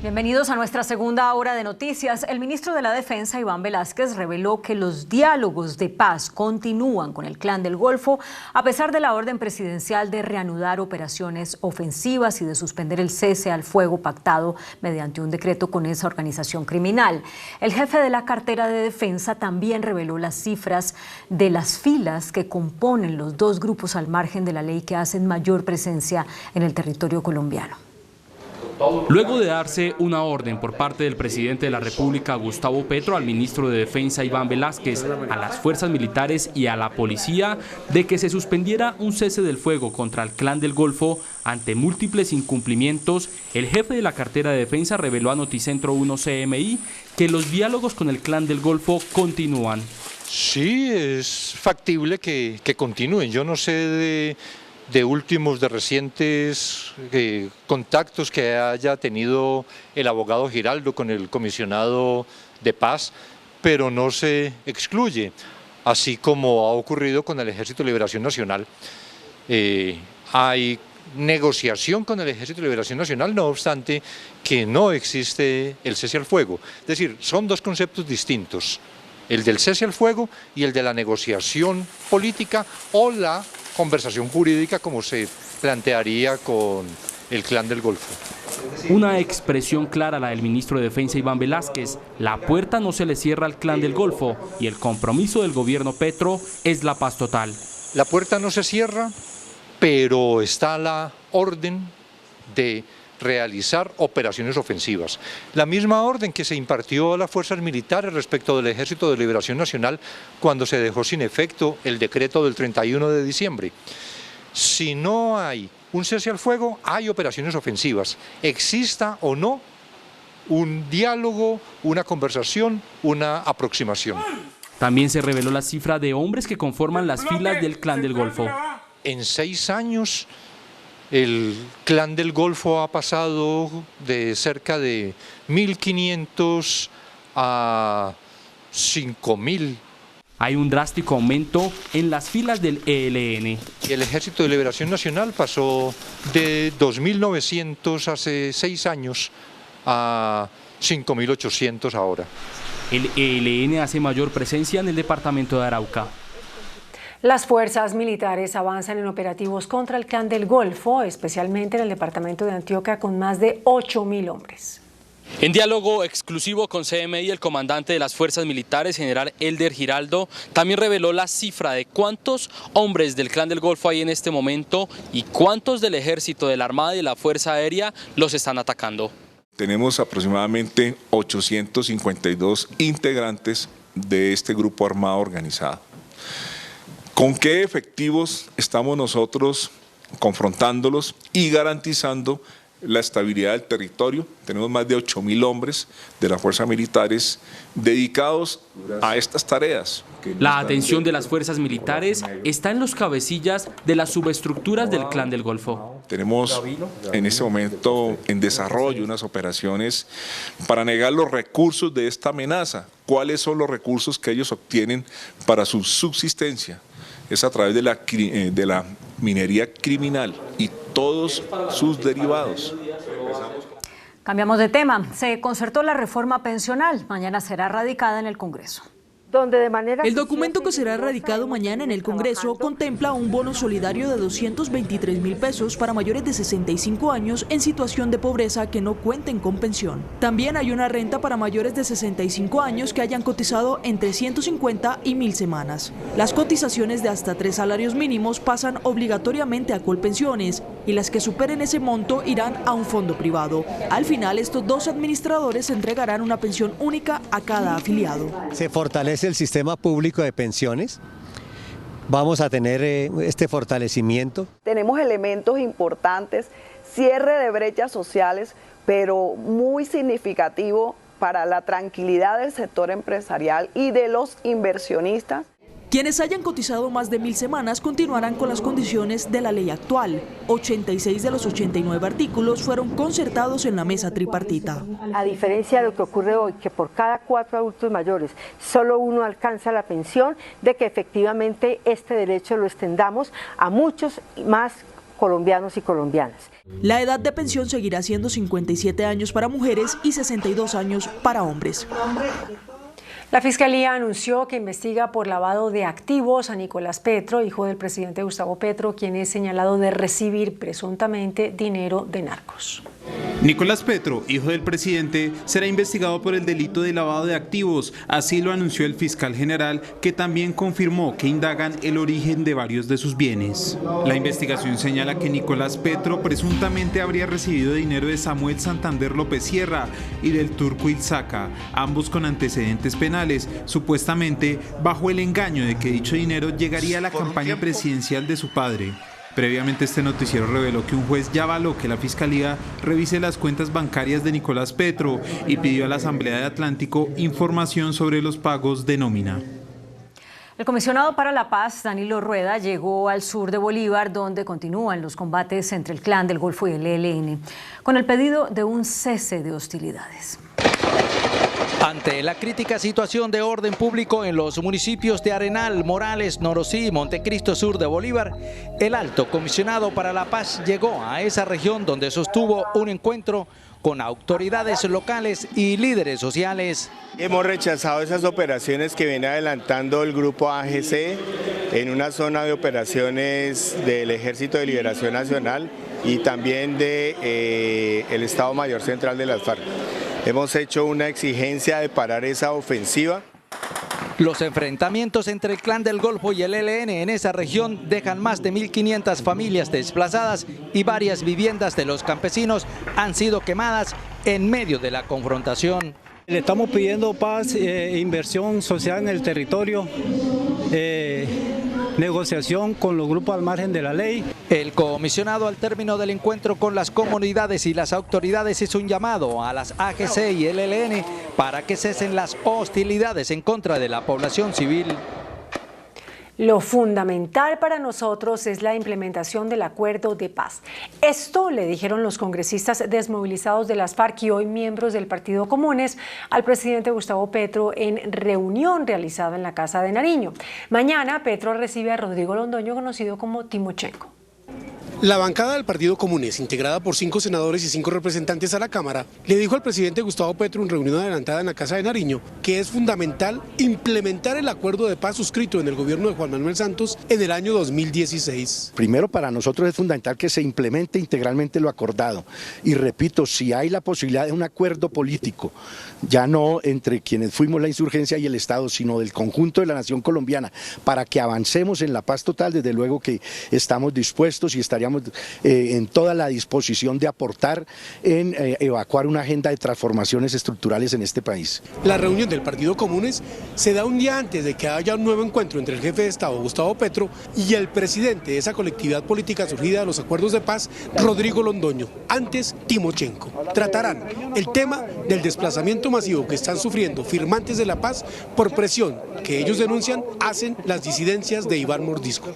Bienvenidos a nuestra segunda hora de noticias. El ministro de la Defensa, Iván Velásquez, reveló que los diálogos de paz continúan con el Clan del Golfo a pesar de la orden presidencial de reanudar operaciones ofensivas y de suspender el cese al fuego pactado mediante un decreto con esa organización criminal. El jefe de la cartera de Defensa también reveló las cifras de las filas que componen los dos grupos al margen de la ley que hacen mayor presencia en el territorio colombiano. Luego de darse una orden por parte del presidente de la República, Gustavo Petro, al ministro de Defensa, Iván Velásquez, a las fuerzas militares y a la policía, de que se suspendiera un cese del fuego contra el Clan del Golfo ante múltiples incumplimientos, el jefe de la cartera de Defensa reveló a Noticentro 1 CMI que los diálogos con el Clan del Golfo continúan. Sí, es factible que continúen. Yo no sé de recientes contactos que haya tenido el abogado Giraldo con el comisionado de paz, pero no se excluye, así como ha ocurrido con el Ejército de Liberación Nacional. Hay negociación con el Ejército de Liberación Nacional, no obstante que no existe el cese al fuego. Es decir, son dos conceptos distintos, el del cese al fuego y el de la negociación política o la conversación jurídica como se plantearía con el Clan del Golfo. Una expresión clara la del ministro de Defensa Iván Velásquez: la puerta no se le cierra al Clan del Golfo y el compromiso del gobierno Petro es la paz total. La puerta no se cierra, pero está la orden de realizar operaciones ofensivas. La misma orden que se impartió a las fuerzas militares respecto del Ejército de Liberación Nacional cuando se dejó sin efecto el decreto del 31 de diciembre. Si no hay un cese al fuego, hay operaciones ofensivas. Exista o no un diálogo, una conversación, una aproximación. También se reveló la cifra de hombres que conforman las filas del Clan del Golfo. En 6 años, el Clan del Golfo ha pasado de cerca de 1.500 a 5.000. Hay un drástico aumento en las filas del ELN. Y el Ejército de Liberación Nacional pasó de 2.900 hace 6 años a 5.800 ahora. El ELN hace mayor presencia en el departamento de Arauca. Las fuerzas militares avanzan en operativos contra el Clan del Golfo, especialmente en el departamento de Antioquia, con más de 8.000 hombres. En diálogo exclusivo con CMI, el comandante de las fuerzas militares, general Elder Giraldo, también reveló la cifra de cuántos hombres del Clan del Golfo hay en este momento y cuántos del ejército, de la Armada y de la Fuerza Aérea los están atacando. Tenemos aproximadamente 852 integrantes de este grupo armado organizado. ¿Con qué efectivos estamos nosotros confrontándolos y garantizando la estabilidad del territorio? Tenemos más de 8.000 hombres de las fuerzas militares dedicados a estas tareas. La atención de las fuerzas militares está en los cabecillas de las subestructuras del Clan del Golfo. Tenemos en este momento en desarrollo unas operaciones para negar los recursos de esta amenaza. ¿Cuáles son los recursos que ellos obtienen para su subsistencia? Es a través de la minería criminal y todos sus derivados. Cambiamos de tema. Se concertó la reforma pensional. Mañana será radicada en el Congreso. El documento que será radicado mañana en el Congreso contempla un bono solidario de 223.000 pesos para mayores de 65 años en situación de pobreza que no cuenten con pensión. También hay una renta para mayores de 65 años que hayan cotizado entre 150 y 1.000 semanas. Las cotizaciones de hasta 3 salarios mínimos pasan obligatoriamente a Colpensiones y las que superen ese monto irán a un fondo privado. Al final, estos dos administradores entregarán una pensión única a cada afiliado. Se fortalece el sistema público de pensiones. Vamos a tener este fortalecimiento. Tenemos elementos importantes, cierre de brechas sociales, pero muy significativo para la tranquilidad del sector empresarial y de los inversionistas. Quienes hayan cotizado más de 1.000 semanas continuarán con las condiciones de la ley actual. 86 de los 89 artículos fueron concertados en la mesa tripartita. A diferencia de lo que ocurre hoy, que por cada 4 adultos mayores solo uno alcanza la pensión, de que efectivamente este derecho lo extendamos a muchos más colombianos y colombianas. La edad de pensión seguirá siendo 57 años para mujeres y 62 años para hombres. La Fiscalía anunció que investiga por lavado de activos a Nicolás Petro, hijo del presidente Gustavo Petro, quien es señalado de recibir presuntamente dinero de narcos. Nicolás Petro, hijo del presidente, será investigado por el delito de lavado de activos. Así lo anunció el fiscal general, que también confirmó que indagan el origen de varios de sus bienes. La investigación señala que Nicolás Petro presuntamente habría recibido dinero de Samuel Santander López Sierra y del Turco Ilzaca, ambos con antecedentes penales, supuestamente bajo el engaño de que dicho dinero llegaría a la campaña presidencial de su padre. Previamente este noticiero reveló que un juez ya avaló que la Fiscalía revise las cuentas bancarias de Nicolás Petro y pidió a la Asamblea de Atlántico información sobre los pagos de nómina. El comisionado para la paz, Danilo Rueda, llegó al sur de Bolívar, donde continúan los combates entre el Clan del Golfo y el ELN, con el pedido de un cese de hostilidades. Ante la crítica situación de orden público en los municipios de Arenal, Morales, Norosí y Montecristo Sur de Bolívar, el alto comisionado para la paz llegó a esa región donde sostuvo un encuentro con autoridades locales y líderes sociales. Hemos rechazado esas operaciones que viene adelantando el grupo AGC en una zona de operaciones del Ejército de Liberación Nacional y también del Estado Mayor Central de las FARC. Hemos hecho una exigencia de parar esa ofensiva. Los enfrentamientos entre el Clan del Golfo y el ELN en esa región dejan más de 1.500 familias desplazadas y varias viviendas de los campesinos han sido quemadas en medio de la confrontación. Le estamos pidiendo paz, inversión social en el territorio, negociación con los grupos al margen de la ley. El comisionado, al término del encuentro con las comunidades y las autoridades, hizo un llamado a las AGC y el ELN para que cesen las hostilidades en contra de la población civil. Lo fundamental para nosotros es la implementación del acuerdo de paz. Esto le dijeron los congresistas desmovilizados de las FARC y hoy miembros del Partido Comunes al presidente Gustavo Petro en reunión realizada en la Casa de Nariño. Mañana Petro recibe a Rodrigo Londoño, conocido como Timochenko. La bancada del Partido Comunes, integrada por 5 senadores y 5 representantes a la Cámara, le dijo al presidente Gustavo Petro en reunión adelantada en la Casa de Nariño que es fundamental implementar el acuerdo de paz suscrito en el gobierno de Juan Manuel Santos en el año 2016. Primero, para nosotros es fundamental que se implemente integralmente lo acordado. Y repito, si hay la posibilidad de un acuerdo político, ya no entre quienes fuimos la insurgencia y el Estado, sino del conjunto de la nación colombiana, para que avancemos en la paz total, desde luego que estamos dispuestos y estaríamos en toda la disposición de aportar en evacuar una agenda de transformaciones estructurales en este país. La reunión del Partido Comunes se da un día antes de que haya un nuevo encuentro entre el jefe de Estado, Gustavo Petro, y el presidente de esa colectividad política surgida de los acuerdos de paz, Rodrigo Londoño, antes Timochenko. Tratarán el tema del desplazamiento masivo que están sufriendo firmantes de la paz por presión que ellos denuncian hacen las disidencias de Iván Mordisco.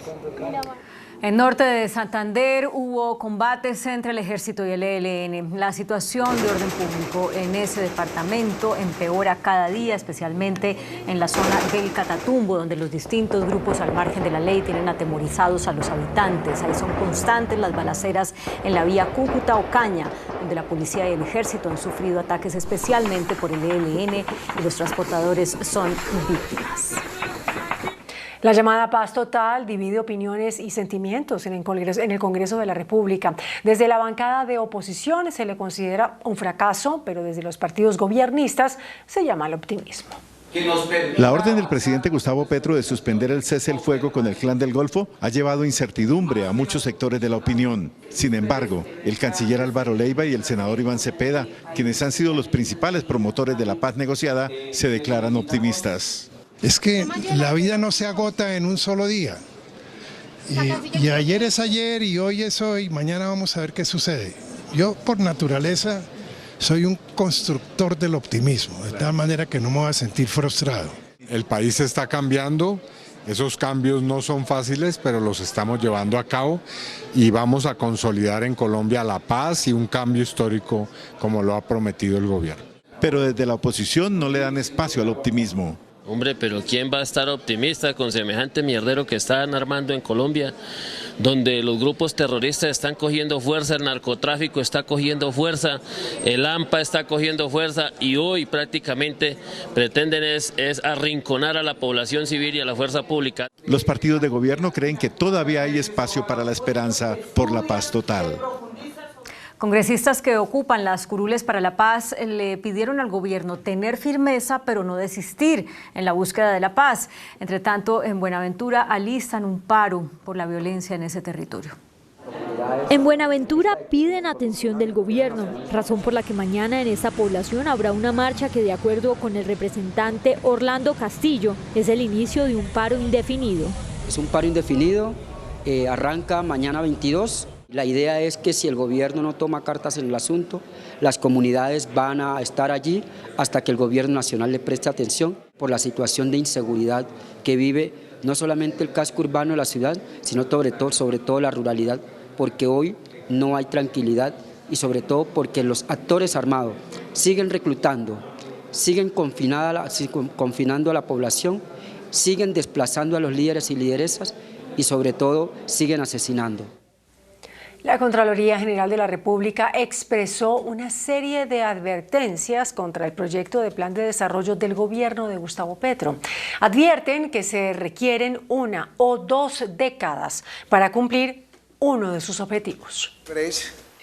En norte de Santander hubo combates entre el ejército y el ELN. La situación de orden público en ese departamento empeora cada día, especialmente en la zona del Catatumbo, donde los distintos grupos al margen de la ley tienen atemorizados a los habitantes. Ahí son constantes las balaceras en la vía Cúcuta-Ocaña, donde la policía y el ejército han sufrido ataques especialmente por el ELN y los transportadores son víctimas. La llamada paz total divide opiniones y sentimientos en el Congreso de la República. Desde la bancada de oposición se le considera un fracaso, pero desde los partidos gobiernistas se llama al optimismo. La orden del presidente Gustavo Petro de suspender el cese el fuego con el Clan del Golfo ha llevado incertidumbre a muchos sectores de la opinión. Sin embargo, el canciller Álvaro Leiva y el senador Iván Cepeda, quienes han sido los principales promotores de la paz negociada, se declaran optimistas. Es que la vida no se agota en un solo día. Y ayer es ayer y hoy es hoy, mañana vamos a ver qué sucede. Yo por naturaleza soy un constructor del optimismo, de tal manera que no me voy a sentir frustrado. El país está cambiando, esos cambios no son fáciles, pero los estamos llevando a cabo y vamos a consolidar en Colombia la paz y un cambio histórico como lo ha prometido el gobierno. Pero desde la oposición no le dan espacio al optimismo. Hombre, pero ¿quién va a estar optimista con semejante mierdero que están armando en Colombia? Donde los grupos terroristas están cogiendo fuerza, el narcotráfico está cogiendo fuerza, el AMPA está cogiendo fuerza y hoy prácticamente pretenden es arrinconar a la población civil y a la fuerza pública. Los partidos de gobierno creen que todavía hay espacio para la esperanza por la paz total. Congresistas que ocupan las curules para la paz le pidieron al gobierno tener firmeza pero no desistir en la búsqueda de la paz. Entre tanto, en Buenaventura alistan un paro por la violencia en ese territorio. En Buenaventura piden atención del gobierno, razón por la que mañana en esta población habrá una marcha que, de acuerdo con el representante Orlando Castillo, es el inicio de un paro indefinido. Es un paro indefinido, arranca mañana 22. La idea es que si el gobierno no toma cartas en el asunto, las comunidades van a estar allí hasta que el gobierno nacional le preste atención por la situación de inseguridad que vive no solamente el casco urbano de la ciudad, sino sobre todo la ruralidad, porque hoy no hay tranquilidad y sobre todo porque los actores armados siguen reclutando, siguen confinando a la población, siguen desplazando a los líderes y lideresas y sobre todo siguen asesinando. La Contraloría General de la República expresó una serie de advertencias contra el proyecto de plan de desarrollo del gobierno de Gustavo Petro. Advierten que se requieren 1 o 2 décadas para cumplir uno de sus objetivos.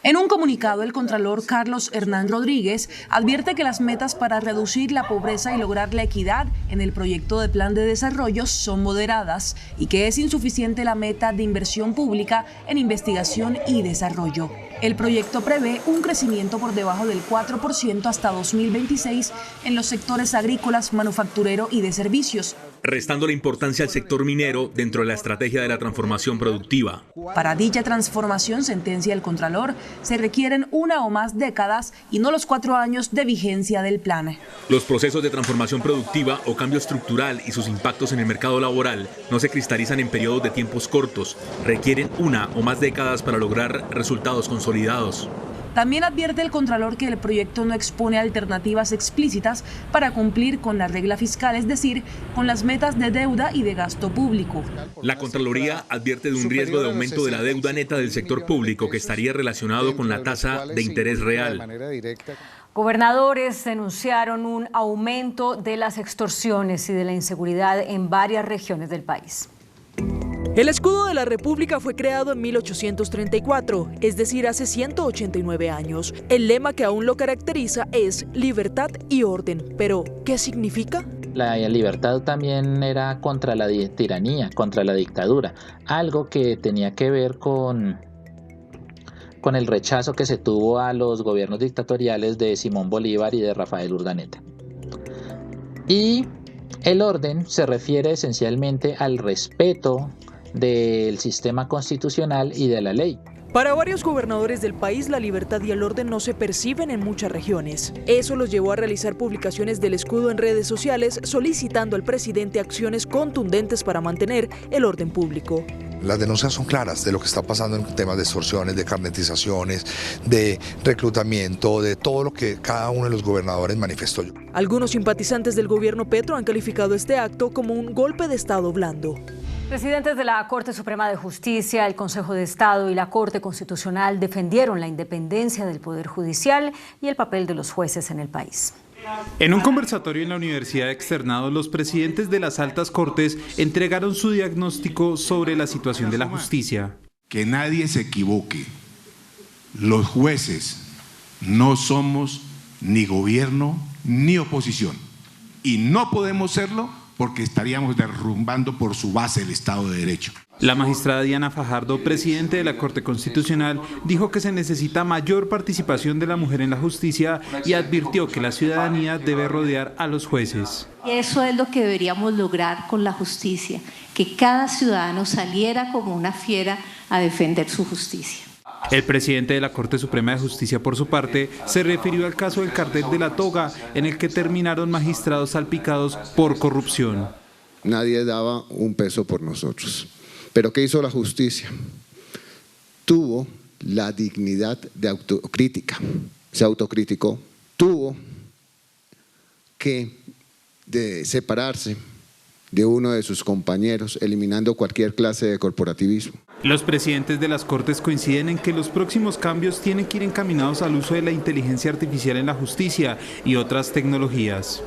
En un comunicado, el contralor Carlos Hernán Rodríguez advierte que las metas para reducir la pobreza y lograr la equidad en el proyecto de plan de desarrollo son moderadas y que es insuficiente la meta de inversión pública en investigación y desarrollo. El proyecto prevé un crecimiento por debajo del 4% hasta 2026 en los sectores agrícolas, manufacturero y de servicios, restando la importancia al sector minero dentro de la estrategia de la transformación productiva. Para dicha transformación, sentencia el Contralor, se requieren 1 o más décadas y no los 4 años de vigencia del plan. Los procesos de transformación productiva o cambio estructural y sus impactos en el mercado laboral no se cristalizan en periodos de tiempos cortos, requieren 1 o más décadas para lograr resultados consolidados. También advierte el Contralor que el proyecto no expone alternativas explícitas para cumplir con la regla fiscal, es decir, con las metas de deuda y de gasto público. La Contraloría advierte de un riesgo de aumento de la deuda neta del sector público que estaría relacionado con la tasa de interés real. Gobernadores denunciaron un aumento de las extorsiones y de la inseguridad en varias regiones del país. El escudo de la República fue creado en 1834, es decir, hace 189 años. El lema que aún lo caracteriza es libertad y orden. Pero, ¿qué significa? La libertad también era contra la tiranía, contra la dictadura, algo que tenía que ver con el rechazo que se tuvo a los gobiernos dictatoriales de Simón Bolívar y de Rafael Urdaneta. Y el orden se refiere esencialmente al respeto del sistema constitucional y de la ley. Para varios gobernadores del país, la libertad y el orden no se perciben en muchas regiones. Eso los llevó a realizar publicaciones del escudo en redes sociales, solicitando al presidente acciones contundentes para mantener el orden público. Las denuncias son claras de lo que está pasando en temas de extorsiones, de carnetizaciones, de reclutamiento, de todo lo que cada uno de los gobernadores manifestó. Algunos simpatizantes del gobierno Petro han calificado este acto como un golpe de Estado blando. Presidentes de la Corte Suprema de Justicia, el Consejo de Estado y la Corte Constitucional defendieron la independencia del Poder Judicial y el papel de los jueces en el país. En un conversatorio en la Universidad de Externados, los presidentes de las altas cortes entregaron su diagnóstico sobre la situación de la justicia. Que nadie se equivoque. Los jueces no somos ni gobierno ni oposición. Y no podemos serlo porque estaríamos derrumbando por su base el Estado de Derecho. La magistrada Diana Fajardo, presidente de la Corte Constitucional, dijo que se necesita mayor participación de la mujer en la justicia y advirtió que la ciudadanía debe rodear a los jueces. Y eso es lo que deberíamos lograr con la justicia, que cada ciudadano saliera como una fiera a defender su justicia. El presidente de la Corte Suprema de Justicia, por su parte, se refirió al caso del cartel de la toga, en el que terminaron magistrados salpicados por corrupción. Nadie daba un peso por nosotros. ¿Pero qué hizo la justicia? Tuvo la dignidad de autocrítica. Se autocriticó. Tuvo que separarse de uno de sus compañeros, eliminando cualquier clase de corporativismo. Los presidentes de las Cortes coinciden en que los próximos cambios tienen que ir encaminados al uso de la inteligencia artificial en la justicia y otras tecnologías.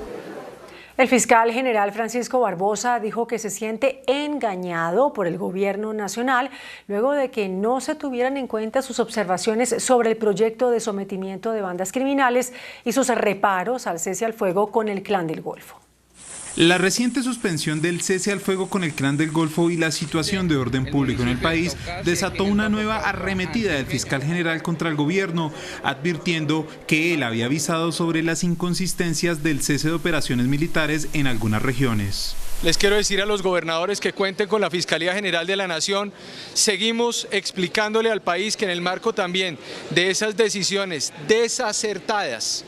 El fiscal general Francisco Barbosa dijo que se siente engañado por el gobierno nacional luego de que no se tuvieran en cuenta sus observaciones sobre el proyecto de sometimiento de bandas criminales y sus reparos al cese al fuego con el Clan del Golfo. La reciente suspensión del cese al fuego con el Clan del Golfo y la situación de orden público en el país desató una nueva arremetida del fiscal general contra el gobierno, advirtiendo que él había avisado sobre las inconsistencias del cese de operaciones militares en algunas regiones. Les quiero decir a los gobernadores que cuenten con la Fiscalía General de la Nación. Seguimos explicándole al país que en el marco también de esas decisiones desacertadas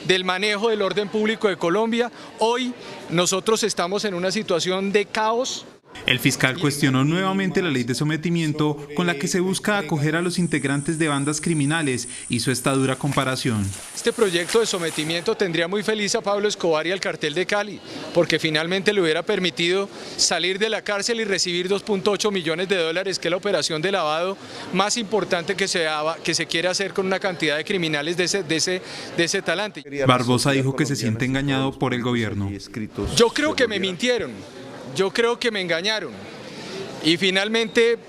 del manejo del orden público de Colombia, hoy nosotros estamos en una situación de caos. El fiscal cuestionó nuevamente la ley de sometimiento con la que se busca acoger a los integrantes de bandas criminales. Hizo esta dura comparación. Este proyecto de sometimiento tendría muy feliz a Pablo Escobar y al cartel de Cali, porque finalmente le hubiera permitido salir de la cárcel y recibir 2.8 millones de dólares, que es la operación de lavado más importante que se quiere hacer con una cantidad de criminales de ese talante. Barbosa dijo que se siente engañado por el gobierno. Yo creo que me mintieron. Yo creo que me engañaron y finalmente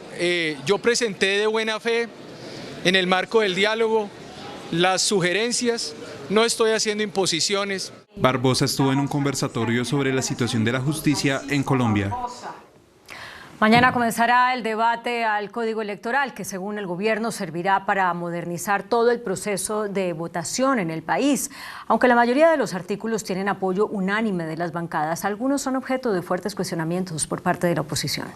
yo presenté de buena fe en el marco del diálogo las sugerencias, no estoy haciendo imposiciones. Barbosa estuvo en un conversatorio sobre la situación de la justicia en Colombia. Mañana comenzará el debate al Código Electoral, que según el gobierno servirá para modernizar todo el proceso de votación en el país. Aunque la mayoría de los artículos tienen apoyo unánime de las bancadas, algunos son objeto de fuertes cuestionamientos por parte de la oposición.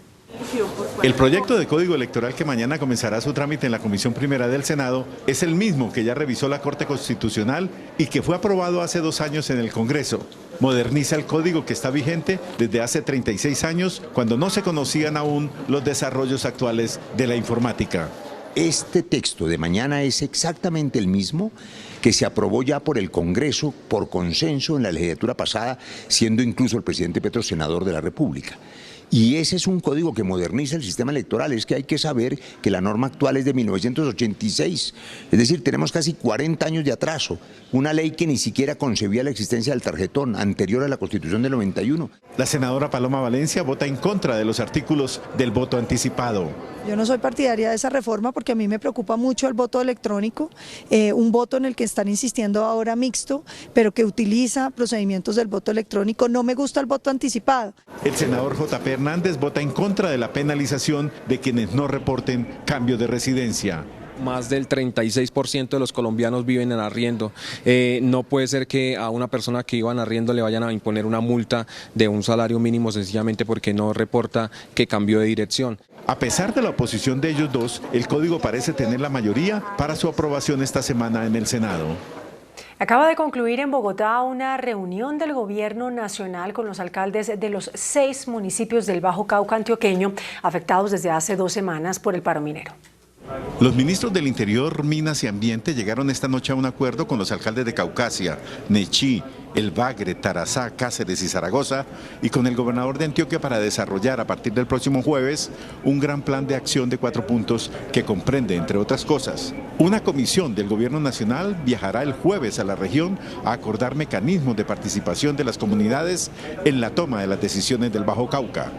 El proyecto de Código Electoral que mañana comenzará su trámite en la Comisión Primera del Senado es el mismo que ya revisó la Corte Constitucional y que fue aprobado hace 2 años en el Congreso. Moderniza el código que está vigente desde hace 36 años, cuando no se conocían aún los desarrollos actuales de la informática. Este texto de mañana es exactamente el mismo que se aprobó ya por el Congreso por consenso en la legislatura pasada, siendo incluso el presidente Petro senador de la República. Y ese es un código que moderniza el sistema electoral. Es que hay que saber que la norma actual es de 1986, es decir, tenemos casi 40 años de atraso, una ley que ni siquiera concebía la existencia del tarjetón, anterior a la Constitución del 91. La senadora Paloma Valencia vota en contra de los artículos del voto anticipado. Yo no soy partidaria de esa reforma porque a mí me preocupa mucho el voto electrónico, un voto en el que están insistiendo ahora mixto, pero que utiliza procedimientos del voto electrónico. No me gusta el voto anticipado. El senador J.P. Hernández vota en contra de la penalización de quienes no reporten cambio de residencia. Más del 36% de los colombianos viven en arriendo. No puede ser que a una persona que iba en arriendo le vayan a imponer una multa de un salario mínimo sencillamente porque no reporta que cambió de dirección. A pesar de la oposición de ellos dos, el código parece tener la mayoría para su aprobación esta semana en el Senado. Acaba de concluir en Bogotá una reunión del Gobierno Nacional con los alcaldes de los 6 municipios del Bajo Cauca antioqueño afectados desde hace 2 semanas por el paro minero. Los ministros del Interior, Minas y Ambiente llegaron esta noche a un acuerdo con los alcaldes de Caucasia, Nechí, El Bagre, Tarazá, Cáceres y Zaragoza y con el gobernador de Antioquia para desarrollar a partir del próximo jueves un gran plan de acción de 4 puntos que comprende, entre otras cosas, una comisión del Gobierno Nacional viajará el jueves a la región a acordar mecanismos de participación de las comunidades en la toma de las decisiones del Bajo Cauca.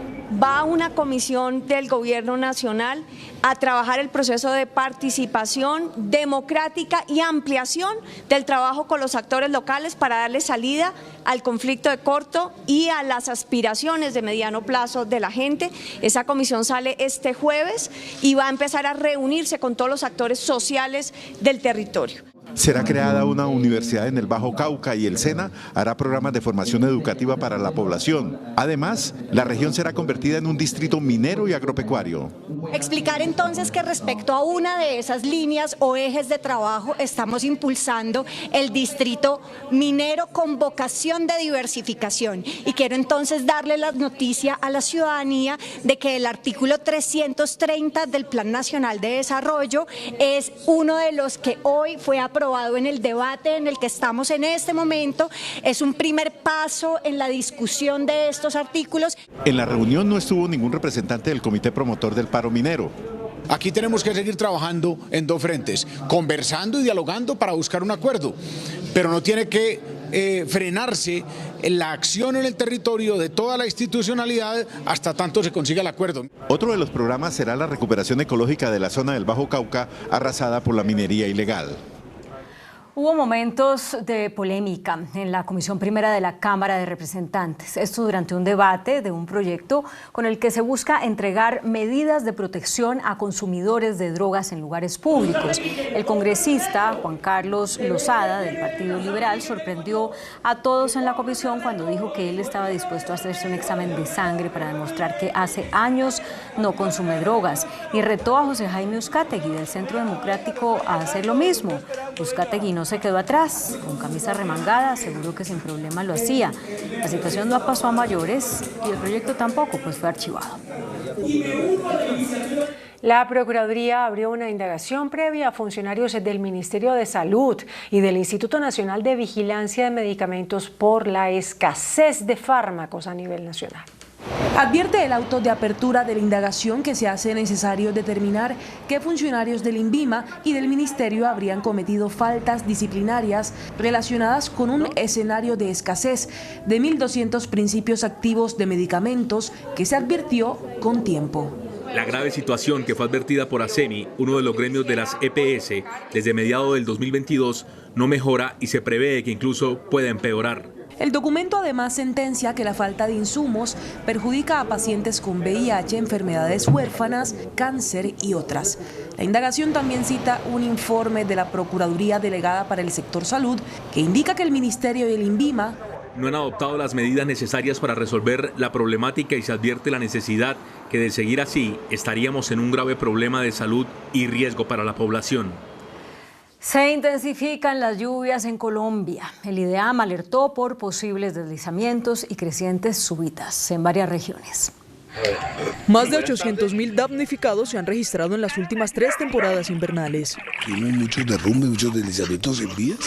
Va una comisión del Gobierno Nacional a trabajar el proceso de participación democrática y ampliación del trabajo con los actores locales para darle salida al conflicto de corto y a las aspiraciones de mediano plazo de la gente. Esa comisión sale este jueves y va a empezar a reunirse con todos los actores sociales del territorio. Será creada una universidad en el Bajo Cauca y el SENA hará programas de formación educativa para la población. Además, la región será convertida en un distrito minero y agropecuario. Explicar entonces que respecto a una de esas líneas o ejes de trabajo estamos impulsando el distrito minero con vocación de diversificación. Y quiero entonces darle la noticia a la ciudadanía de que el artículo 330 del Plan Nacional de Desarrollo es uno de los que hoy fue aprobado en el debate en el que estamos en este momento. Es un primer paso en la discusión de estos artículos. En la reunión no estuvo ningún representante del comité promotor del paro minero. Aquí tenemos que seguir trabajando en 2 frentes, conversando y dialogando para buscar un acuerdo, pero no tiene que frenarse la acción en el territorio de toda la institucionalidad hasta tanto se consiga el acuerdo. Otro de los programas será la recuperación ecológica de la zona del Bajo Cauca arrasada por la minería ilegal. Hubo momentos de polémica en la Comisión Primera de la Cámara de Representantes. Esto durante un debate de un proyecto con el que se busca entregar medidas de protección a consumidores de drogas en lugares públicos. El congresista Juan Carlos Lozada, del Partido Liberal, sorprendió a todos en la comisión cuando dijo que él estaba dispuesto a hacerse un examen de sangre para demostrar que hace años no consume drogas. Y retó a José Jaime Uzcategui, del Centro Democrático, a hacer lo mismo. Uzcategui no se quedó atrás, con camisa remangada, aseguró que sin problema lo hacía. La situación no pasó a mayores y el proyecto tampoco, pues fue archivado. La Procuraduría abrió una indagación previa a funcionarios del Ministerio de Salud y del Instituto Nacional de Vigilancia de Medicamentos por la escasez de fármacos a nivel nacional. Advierte el auto de apertura de la indagación que se hace necesario determinar qué funcionarios del INVIMA y del Ministerio habrían cometido faltas disciplinarias relacionadas con un escenario de escasez de 1.200 principios activos de medicamentos que se advirtió con tiempo. La grave situación que fue advertida por ASEMI, uno de los gremios de las EPS, desde mediados del 2022, no mejora y se prevé que incluso pueda empeorar. El documento además sentencia que la falta de insumos perjudica a pacientes con VIH, enfermedades huérfanas, cáncer y otras. La indagación también cita un informe de la Procuraduría Delegada para el Sector Salud que indica que el Ministerio y el INVIMA no han adoptado las medidas necesarias para resolver la problemática y se advierte la necesidad que de seguir así estaríamos en un grave problema de salud y riesgo para la población. Se intensifican las lluvias en Colombia. El IDEAM alertó por posibles deslizamientos y crecientes súbitas en varias regiones. Más de 800.000 damnificados se han registrado en las últimas 3 temporadas invernales. Tuvimos muchos derrumbes, muchos deslizamientos en vías.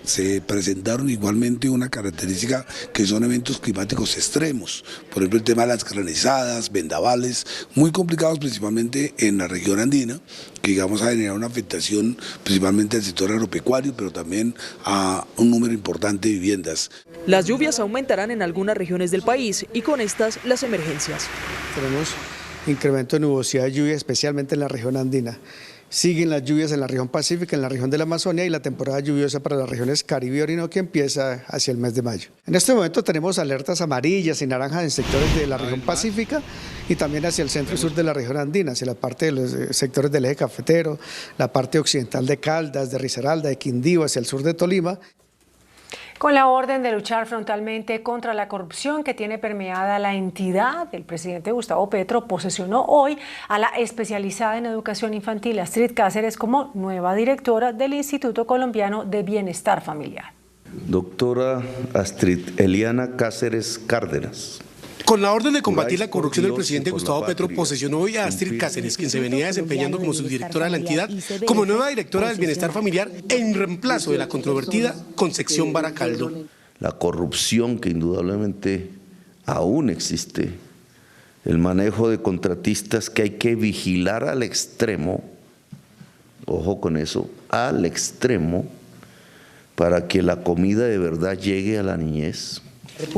Se presentaron igualmente una característica que son eventos climáticos extremos. Por ejemplo, el tema de las granizadas, vendavales, muy complicados principalmente en la región andina, que digamos ha generado una afectación principalmente al sector agropecuario, pero también a un número importante de viviendas. Las lluvias aumentarán en algunas regiones del país y con estas las emergencias. Tenemos incremento de nubosidad y lluvia, especialmente en la región andina. Siguen las lluvias en la región pacífica, en la región de la Amazonia, y la temporada lluviosa para las regiones Caribe y Orinoquia empieza hacia el mes de mayo. En este momento tenemos alertas amarillas y naranjas en sectores de la región pacífica y también hacia el centro y sur de la región andina, hacia la parte de los sectores del eje cafetero, la parte occidental de Caldas, de Risaralda, de Quindío, hacia el sur de Tolima. Con la orden de luchar frontalmente contra la corrupción que tiene permeada la entidad, el presidente Gustavo Petro posesionó hoy a la especializada en educación infantil Astrid Cáceres como nueva directora del Instituto Colombiano de Bienestar Familiar. Doctora Astrid Eliana Cáceres Cárdenas. Con la orden de combatir la corrupción, el presidente Gustavo Petro posesionó hoy a Astrid Cáceres, quien se venía desempeñando como subdirectora de la entidad, como nueva directora del Bienestar Familiar en reemplazo de la controvertida Concepción Baracaldo. La corrupción que indudablemente aún existe, el manejo de contratistas que hay que vigilar al extremo, ojo con eso, al extremo, para que la comida de verdad llegue a la niñez.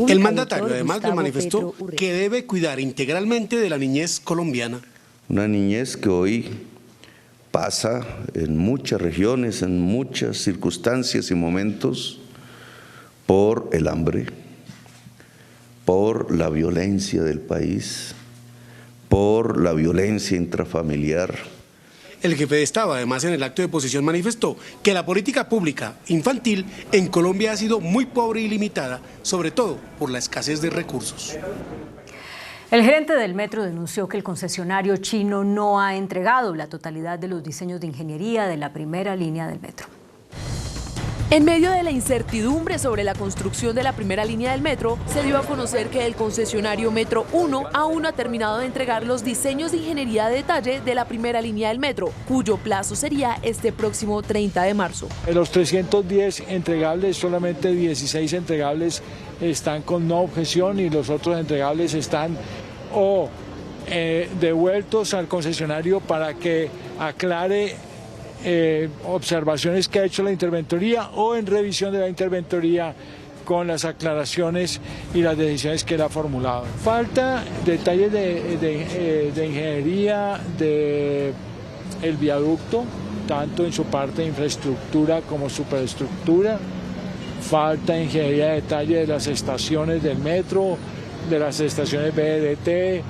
El mandatario además le manifestó que debe cuidar integralmente de la niñez colombiana. Una niñez que hoy pasa en muchas regiones, en muchas circunstancias y momentos, por el hambre, por la violencia del país, por la violencia intrafamiliar. El jefe de Estado, además, en el acto de posesión manifestó que la política pública infantil en Colombia ha sido muy pobre y limitada, sobre todo por la escasez de recursos. El gerente del metro denunció que el concesionario chino no ha entregado la totalidad de los diseños de ingeniería de la primera línea del metro. En medio de la incertidumbre sobre la construcción de la primera línea del metro, se dio a conocer que el concesionario Metro 1 aún no ha terminado de entregar los diseños de ingeniería de detalle de la primera línea del metro, cuyo plazo sería este próximo 30 de marzo. De los 310 entregables, solamente 16 entregables están con no objeción y los otros entregables están devueltos al concesionario para que aclare observaciones que ha hecho la interventoría o en revisión de la interventoría con las aclaraciones y las decisiones que él ha formulado. Falta detalles de ingeniería del viaducto, tanto en su parte de infraestructura como superestructura. Falta ingeniería de detalle de las estaciones del metro, de las estaciones BRT,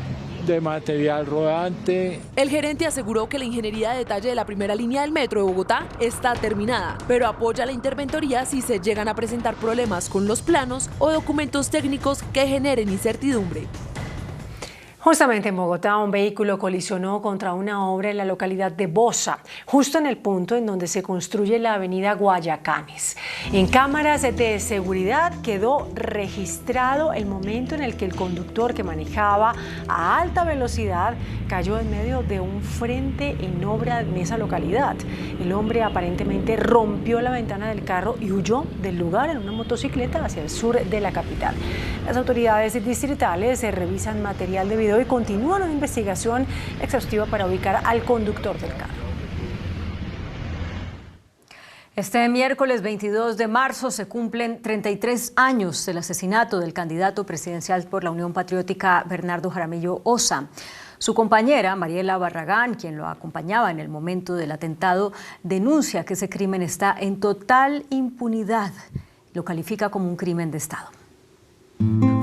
de material rodante. El gerente aseguró que la ingeniería de detalle de la primera línea del metro de Bogotá está terminada, pero apoya la interventoría si se llegan a presentar problemas con los planos o documentos técnicos que generen incertidumbre. Justamente en Bogotá, un vehículo colisionó contra una obra en la localidad de Bosa, justo en el punto en donde se construye la avenida Guayacanes. En cámaras de seguridad quedó registrado el momento en el que el conductor que manejaba a alta velocidad cayó en medio de un frente en obra en esa localidad. El hombre aparentemente rompió la ventana del carro y huyó del lugar en una motocicleta hacia el sur de la capital. Las autoridades distritales revisan material de video y continúan una investigación exhaustiva para ubicar al conductor del carro. Este miércoles 22 de marzo se cumplen 33 años del asesinato del candidato presidencial por la Unión Patriótica Bernardo Jaramillo Ossa. Su compañera, Mariela Barragán, quien lo acompañaba en el momento del atentado, denuncia que ese crimen está en total impunidad. Lo califica como un crimen de Estado.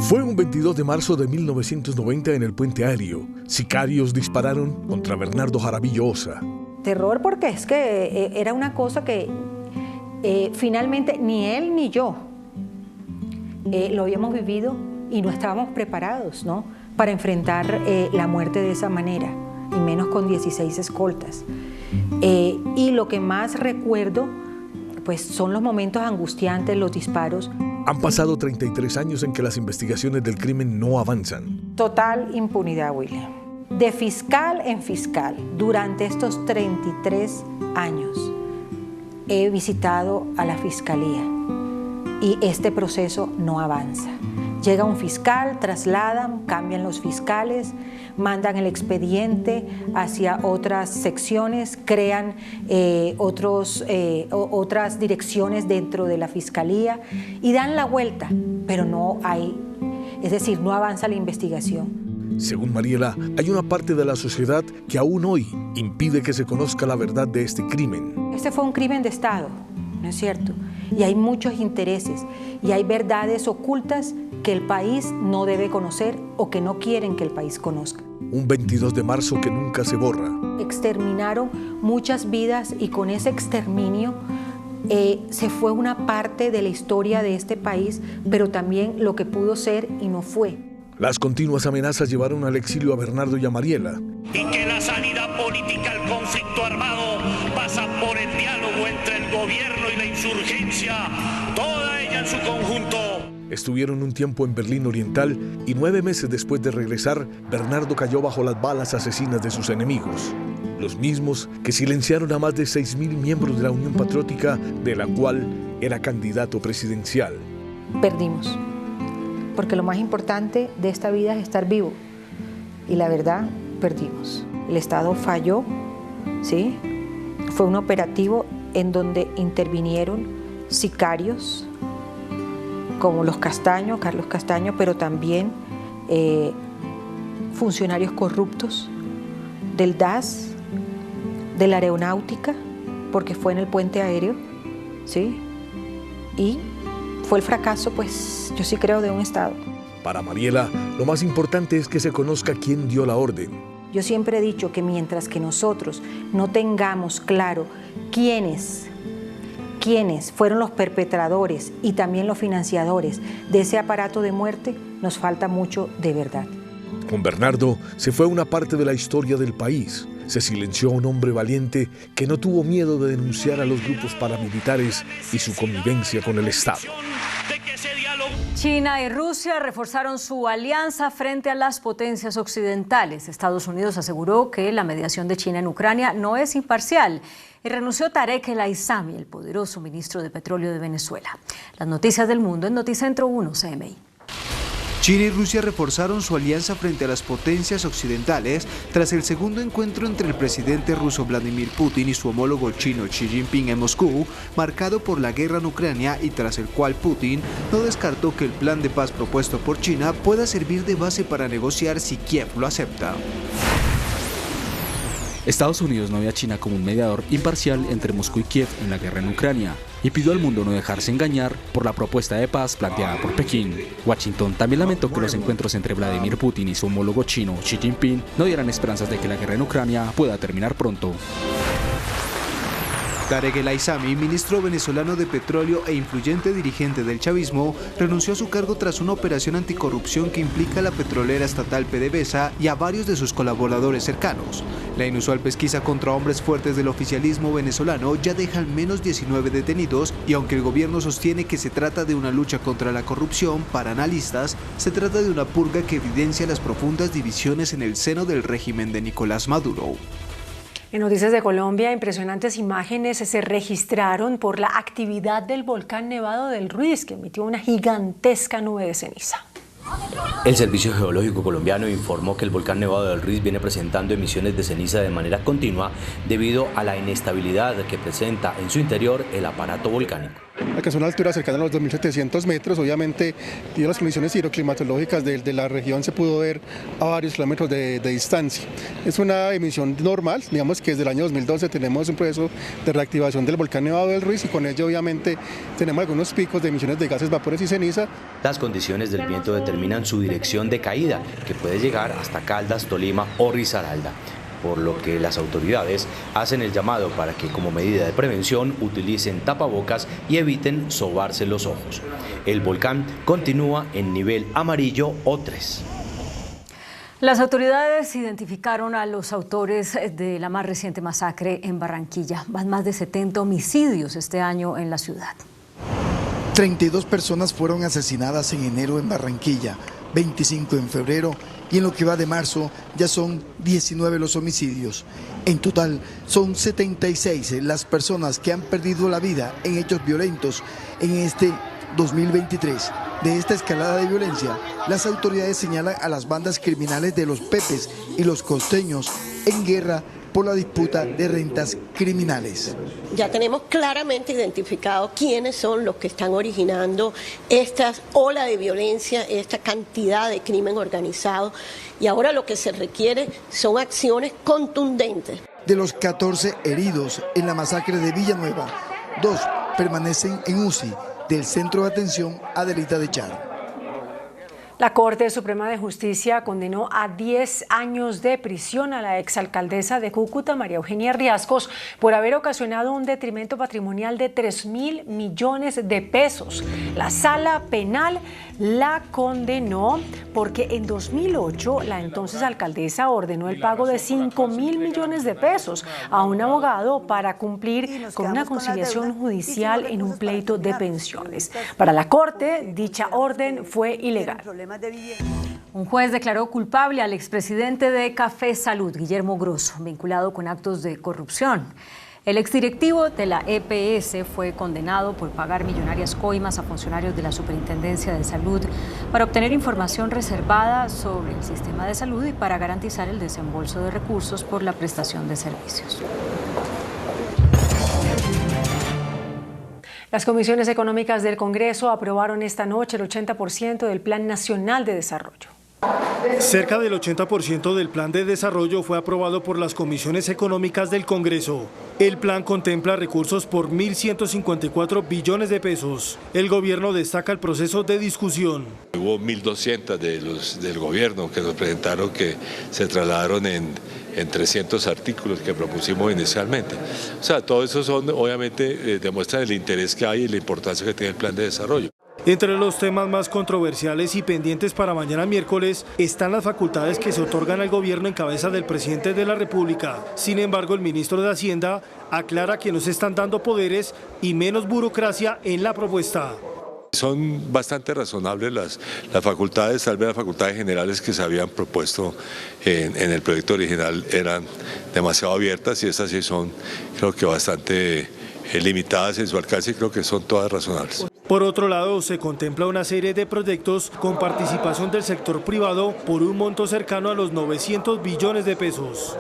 Fue un 22 de marzo de 1990 en el Puente Aéreo. Sicarios dispararon contra Bernardo Jaramillo Ossa. Terror porque es que era una cosa que finalmente ni él ni yo lo habíamos vivido y no estábamos preparados, ¿no?, para enfrentar la muerte de esa manera, y menos con 16 escoltas. Y lo que más recuerdo pues son los momentos angustiantes, los disparos. Han pasado 33 años en que las investigaciones del crimen no avanzan. Total impunidad, William. De fiscal en fiscal, durante estos 33 años, he visitado a la fiscalía y este proceso no avanza. Llega un fiscal, trasladan, cambian los fiscales, mandan el expediente hacia otras secciones, crean otras direcciones dentro de la fiscalía y dan la vuelta, pero no hay, es decir, no avanza la investigación. Según Mariela, hay una parte de la sociedad que aún hoy impide que se conozca la verdad de este crimen. Este fue un crimen de Estado, ¿no es cierto? Y hay muchos intereses y hay verdades ocultas que el país no debe conocer o que no quieren que el país conozca. Un 22 de marzo que nunca se borra. Exterminaron muchas vidas y con ese exterminio se fue una parte de la historia de este país, pero también lo que pudo ser y no fue. Las continuas amenazas llevaron al exilio a Bernardo y a Mariela. Y que la salida política al conflicto armado pasa por el diálogo entre el gobierno y la insurgencia, toda ella en su conjunto. Estuvieron un tiempo en Berlín Oriental y 9 meses después de regresar, Bernardo cayó bajo las balas asesinas de sus enemigos. Los mismos que silenciaron a más de 6.000 miembros de la Unión Patriótica, de la cual era candidato presidencial. Perdimos. Porque lo más importante de esta vida es estar vivo. Y la verdad, perdimos. El Estado falló, ¿sí? Fue un operativo en donde intervinieron sicarios, como los Castaño, Carlos Castaño, pero también funcionarios corruptos del DAS, de la aeronáutica, porque fue en el puente aéreo, ¿sí? Y fue el fracaso, pues yo sí creo, de un Estado. Para Mariela, lo más importante es que se conozca quién dio la orden. Yo siempre he dicho que mientras que nosotros no tengamos claro quiénes fueron los perpetradores y también los financiadores de ese aparato de muerte, nos falta mucho de verdad. Con Bernardo se fue una parte de la historia del país. Se silenció a un hombre valiente que no tuvo miedo de denunciar a los grupos paramilitares y su convivencia con el Estado. China y Rusia reforzaron su alianza frente a las potencias occidentales. Estados Unidos aseguró que la mediación de China en Ucrania no es imparcial y renunció Tarek El Aissami, el poderoso ministro de Petróleo de Venezuela. Las noticias del mundo en Noticentro 1 CMI. China y Rusia reforzaron su alianza frente a las potencias occidentales tras el segundo encuentro entre el presidente ruso Vladimir Putin y su homólogo chino Xi Jinping en Moscú, marcado por la guerra en Ucrania y tras el cual Putin no descartó que el plan de paz propuesto por China pueda servir de base para negociar si Kiev lo acepta. Estados Unidos no ve a China como un mediador imparcial entre Moscú y Kiev en la guerra en Ucrania y pidió al mundo no dejarse engañar por la propuesta de paz planteada por Pekín. Washington también lamentó que los encuentros entre Vladimir Putin y su homólogo chino Xi Jinping no dieran esperanzas de que la guerra en Ucrania pueda terminar pronto. Tarek El Aissami, ministro venezolano de petróleo e influyente dirigente del chavismo, renunció a su cargo tras una operación anticorrupción que implica a la petrolera estatal PDVSA y a varios de sus colaboradores cercanos. La inusual pesquisa contra hombres fuertes del oficialismo venezolano ya deja al menos 19 detenidos y aunque el gobierno sostiene que se trata de una lucha contra la corrupción, para analistas se trata de una purga que evidencia las profundas divisiones en el seno del régimen de Nicolás Maduro. En Noticias de Colombia, impresionantes imágenes se registraron por la actividad del volcán Nevado del Ruiz, que emitió una gigantesca nube de ceniza. El Servicio Geológico Colombiano informó que el volcán Nevado del Ruiz viene presentando emisiones de ceniza de manera continua debido a la inestabilidad que presenta en su interior el aparato volcánico. Alcanzó una altura cercana a los 2.700 metros, obviamente, debido a las condiciones hidroclimatológicas de la región se pudo ver a varios kilómetros de distancia. Es una emisión normal, digamos que desde el año 2012 tenemos un proceso de reactivación del volcán Nevado del Ruiz y con ello obviamente tenemos algunos picos de emisiones de gases, vapores y ceniza. Las condiciones del viento determinan su dirección de caída, que puede llegar hasta Caldas, Tolima o Risaralda, por lo que las autoridades hacen el llamado para que como medida de prevención utilicen tapabocas y eviten sobarse los ojos. El volcán continúa en nivel amarillo o 3. Las autoridades identificaron a los autores de la más reciente masacre en Barranquilla. Van más de 70 homicidios este año en la ciudad. 32 personas fueron asesinadas en enero en Barranquilla. 25 en febrero y en lo que va de marzo ya son 19 los homicidios. En total son 76 las personas que han perdido la vida en hechos violentos en este 2023. De esta escalada de violencia, las autoridades señalan a las bandas criminales de los Pepes y los costeños en guerra por la disputa de rentas criminales. Ya tenemos claramente identificado quiénes son los que están originando esta ola de violencia, esta cantidad de crimen organizado, y ahora lo que se requiere son acciones contundentes. De los 14 heridos en la masacre de Villanueva, 2 permanecen en UCI del Centro de Atención Adelita de Char. La Corte Suprema de Justicia condenó a 10 años de prisión a la exalcaldesa de Cúcuta, María Eugenia Riascos, por haber ocasionado un detrimento patrimonial de 3.000 millones de pesos. La Sala Penal la condenó porque en 2008 la entonces alcaldesa ordenó el pago de 5.000 millones de pesos a un abogado para cumplir con una conciliación judicial en un pleito de pensiones. Para la Corte, dicha orden fue ilegal. Un juez declaró culpable al expresidente de Café Salud, Guillermo Grosso, vinculado con actos de corrupción. El exdirectivo de la EPS fue condenado por pagar millonarias coimas a funcionarios de la Superintendencia de Salud para obtener información reservada sobre el sistema de salud y para garantizar el desembolso de recursos por la prestación de servicios. Las comisiones económicas del Congreso aprobaron esta noche el 80% del Plan Nacional de Desarrollo. Cerca del 80% del plan de desarrollo fue aprobado por las comisiones económicas del Congreso. El plan contempla recursos por 1.154 billones de pesos. El gobierno destaca el proceso de discusión. Hubo 1.200 del gobierno que nos presentaron, que se trasladaron en 300 artículos que propusimos inicialmente. O sea, todo eso obviamente demuestran el interés que hay y la importancia que tiene el plan de desarrollo. Entre los temas más controversiales y pendientes para mañana miércoles están las facultades que se otorgan al gobierno en cabeza del presidente de la República. Sin embargo, el ministro de Hacienda aclara que no se están dando poderes y menos burocracia en la propuesta. Son bastante razonables las facultades, tal vez las facultades generales que se habían propuesto en el proyecto original eran demasiado abiertas, y estas sí son, creo que bastante limitadas en su alcance, y creo que son todas razonables. Por otro lado, se contempla una serie de proyectos con participación del sector privado por un monto cercano a los 900 billones de pesos.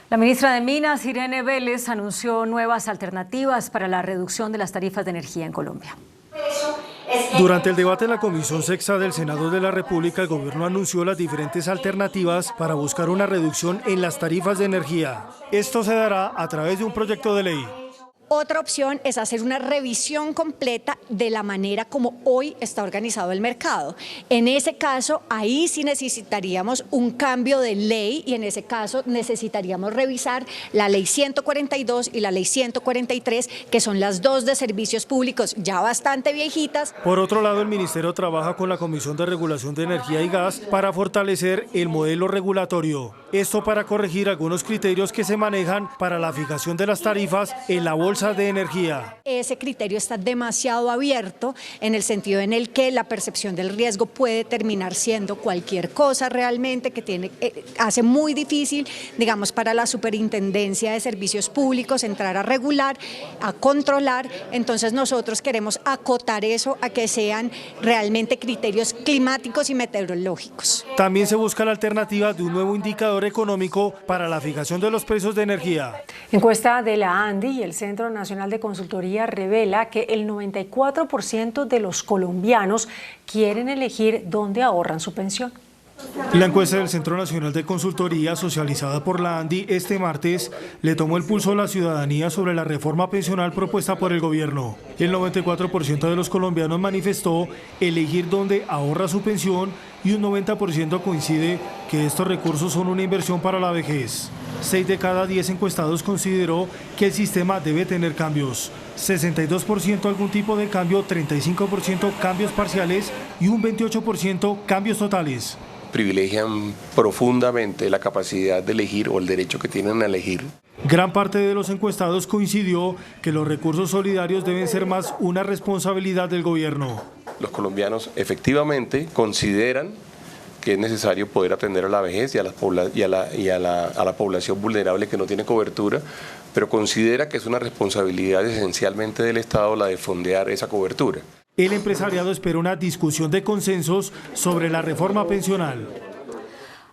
La ministra de Minas, Irene Vélez, anunció nuevas alternativas para la reducción de las tarifas de energía en Colombia. Durante el debate en la Comisión Sexta del Senado de la República, el gobierno anunció las diferentes alternativas para buscar una reducción en las tarifas de energía. Esto se dará a través de un proyecto de ley. Otra opción es hacer una revisión completa de la manera como hoy está organizado el mercado. En ese caso, ahí sí necesitaríamos un cambio de ley, y en ese caso necesitaríamos revisar la ley 142 y la ley 143, que son las dos de servicios públicos ya bastante viejitas. Por otro lado, el Ministerio trabaja con la Comisión de Regulación de Energía y Gas para fortalecer el modelo regulatorio. Esto para corregir algunos criterios que se manejan para la fijación de las tarifas en la bolsa de energía. Ese criterio está demasiado abierto, en el sentido en el que la percepción del riesgo puede terminar siendo cualquier cosa realmente, que hace muy difícil, digamos, para la Superintendencia de Servicios Públicos entrar a regular, a controlar. Entonces nosotros queremos acotar eso a que sean realmente criterios climáticos y meteorológicos. También se busca la alternativa de un nuevo indicador económico para la fijación de los precios de energía. Encuesta de la ANDI y el Centro Nacional de Consultoría revela que el 94% de los colombianos quieren elegir dónde ahorran su pensión. La encuesta del Centro Nacional de Consultoría, socializada por la ANDI este martes, le tomó el pulso a la ciudadanía sobre la reforma pensional propuesta por el gobierno. El 94% de los colombianos manifestó elegir dónde ahorra su pensión, y un 90% coincide que estos recursos son una inversión para la vejez. 6 de cada 10 encuestados consideró que el sistema debe tener cambios. 62% algún tipo de cambio, 35% cambios parciales y un 28% cambios totales. Privilegian profundamente la capacidad de elegir o el derecho que tienen a elegir. Gran parte de los encuestados coincidió que los recursos solidarios deben ser más una responsabilidad del gobierno. los colombianos efectivamente consideran que es necesario poder atender a la vejez y a la población vulnerable que no tiene cobertura, pero considera que es una responsabilidad esencialmente del Estado la de fondear esa cobertura. El empresariado espera una discusión de consensos sobre la reforma pensional.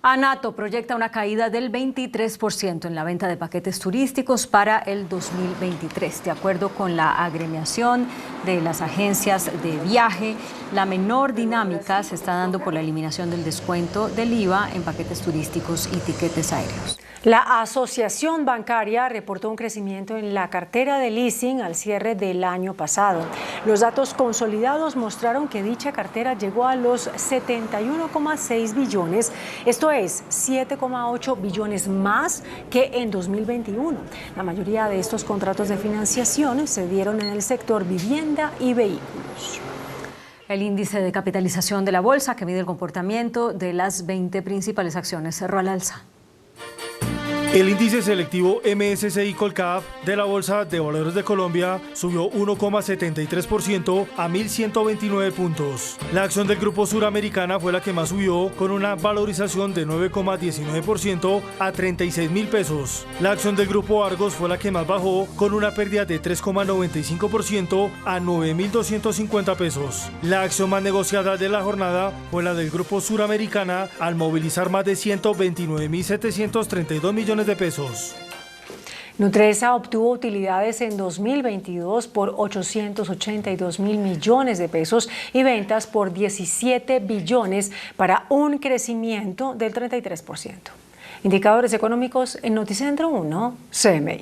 ANATO proyecta una caída del 23% en la venta de paquetes turísticos para el 2023. De acuerdo con la agremiación de las agencias de viaje, la menor dinámica se está dando por la eliminación del descuento del IVA en paquetes turísticos y tiquetes aéreos. La Asociación Bancaria reportó un crecimiento en la cartera de leasing al cierre del año pasado. Los datos consolidados mostraron que dicha cartera llegó a los 71,6 billones, esto es 7,8 billones más que en 2021. La mayoría de estos contratos de financiación se dieron en el sector vivienda y vehículos. El índice de capitalización de la bolsa, que mide el comportamiento de las 20 principales acciones, cerró al alza. El índice selectivo MSCI Colcap de la Bolsa de Valores de Colombia subió 1,73% a 1.129 puntos. La acción del Grupo Suramericana fue la que más subió, con una valorización de 9,19% a 36.000 pesos. La acción del Grupo Argos fue la que más bajó, con una pérdida de 3,95% a 9.250 pesos. La acción más negociada de la jornada fue la del Grupo Suramericana, al movilizar más de 129.732 millones de pesos. Nutresa obtuvo utilidades en 2022 por 882.000 millones de pesos y ventas por 17 billones para un crecimiento del 33%. Indicadores económicos en Noticentro 1, CMI.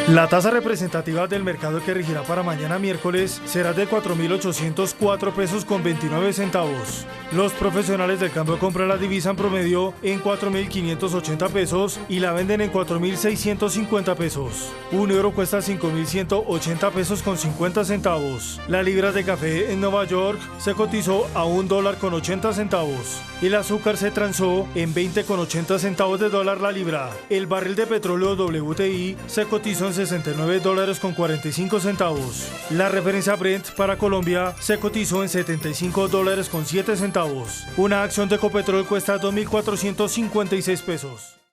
La tasa representativa del mercado que regirá para mañana miércoles será de 4.804 pesos con 29 centavos. Los profesionales del cambio compran la divisa en promedio en 4.580 pesos y la venden en 4.650 pesos. Un euro cuesta 5.180 pesos con 50 centavos. La libra de café en Nueva York se cotizó a $1.80 y el azúcar se transó en 20,80 centavos de dólar la libra. El barril de petróleo WTI se cotizó en $69.45. La referencia Brent para Colombia se cotizó en $75.07. Una acción de Ecopetrol cuesta 2.456 pesos.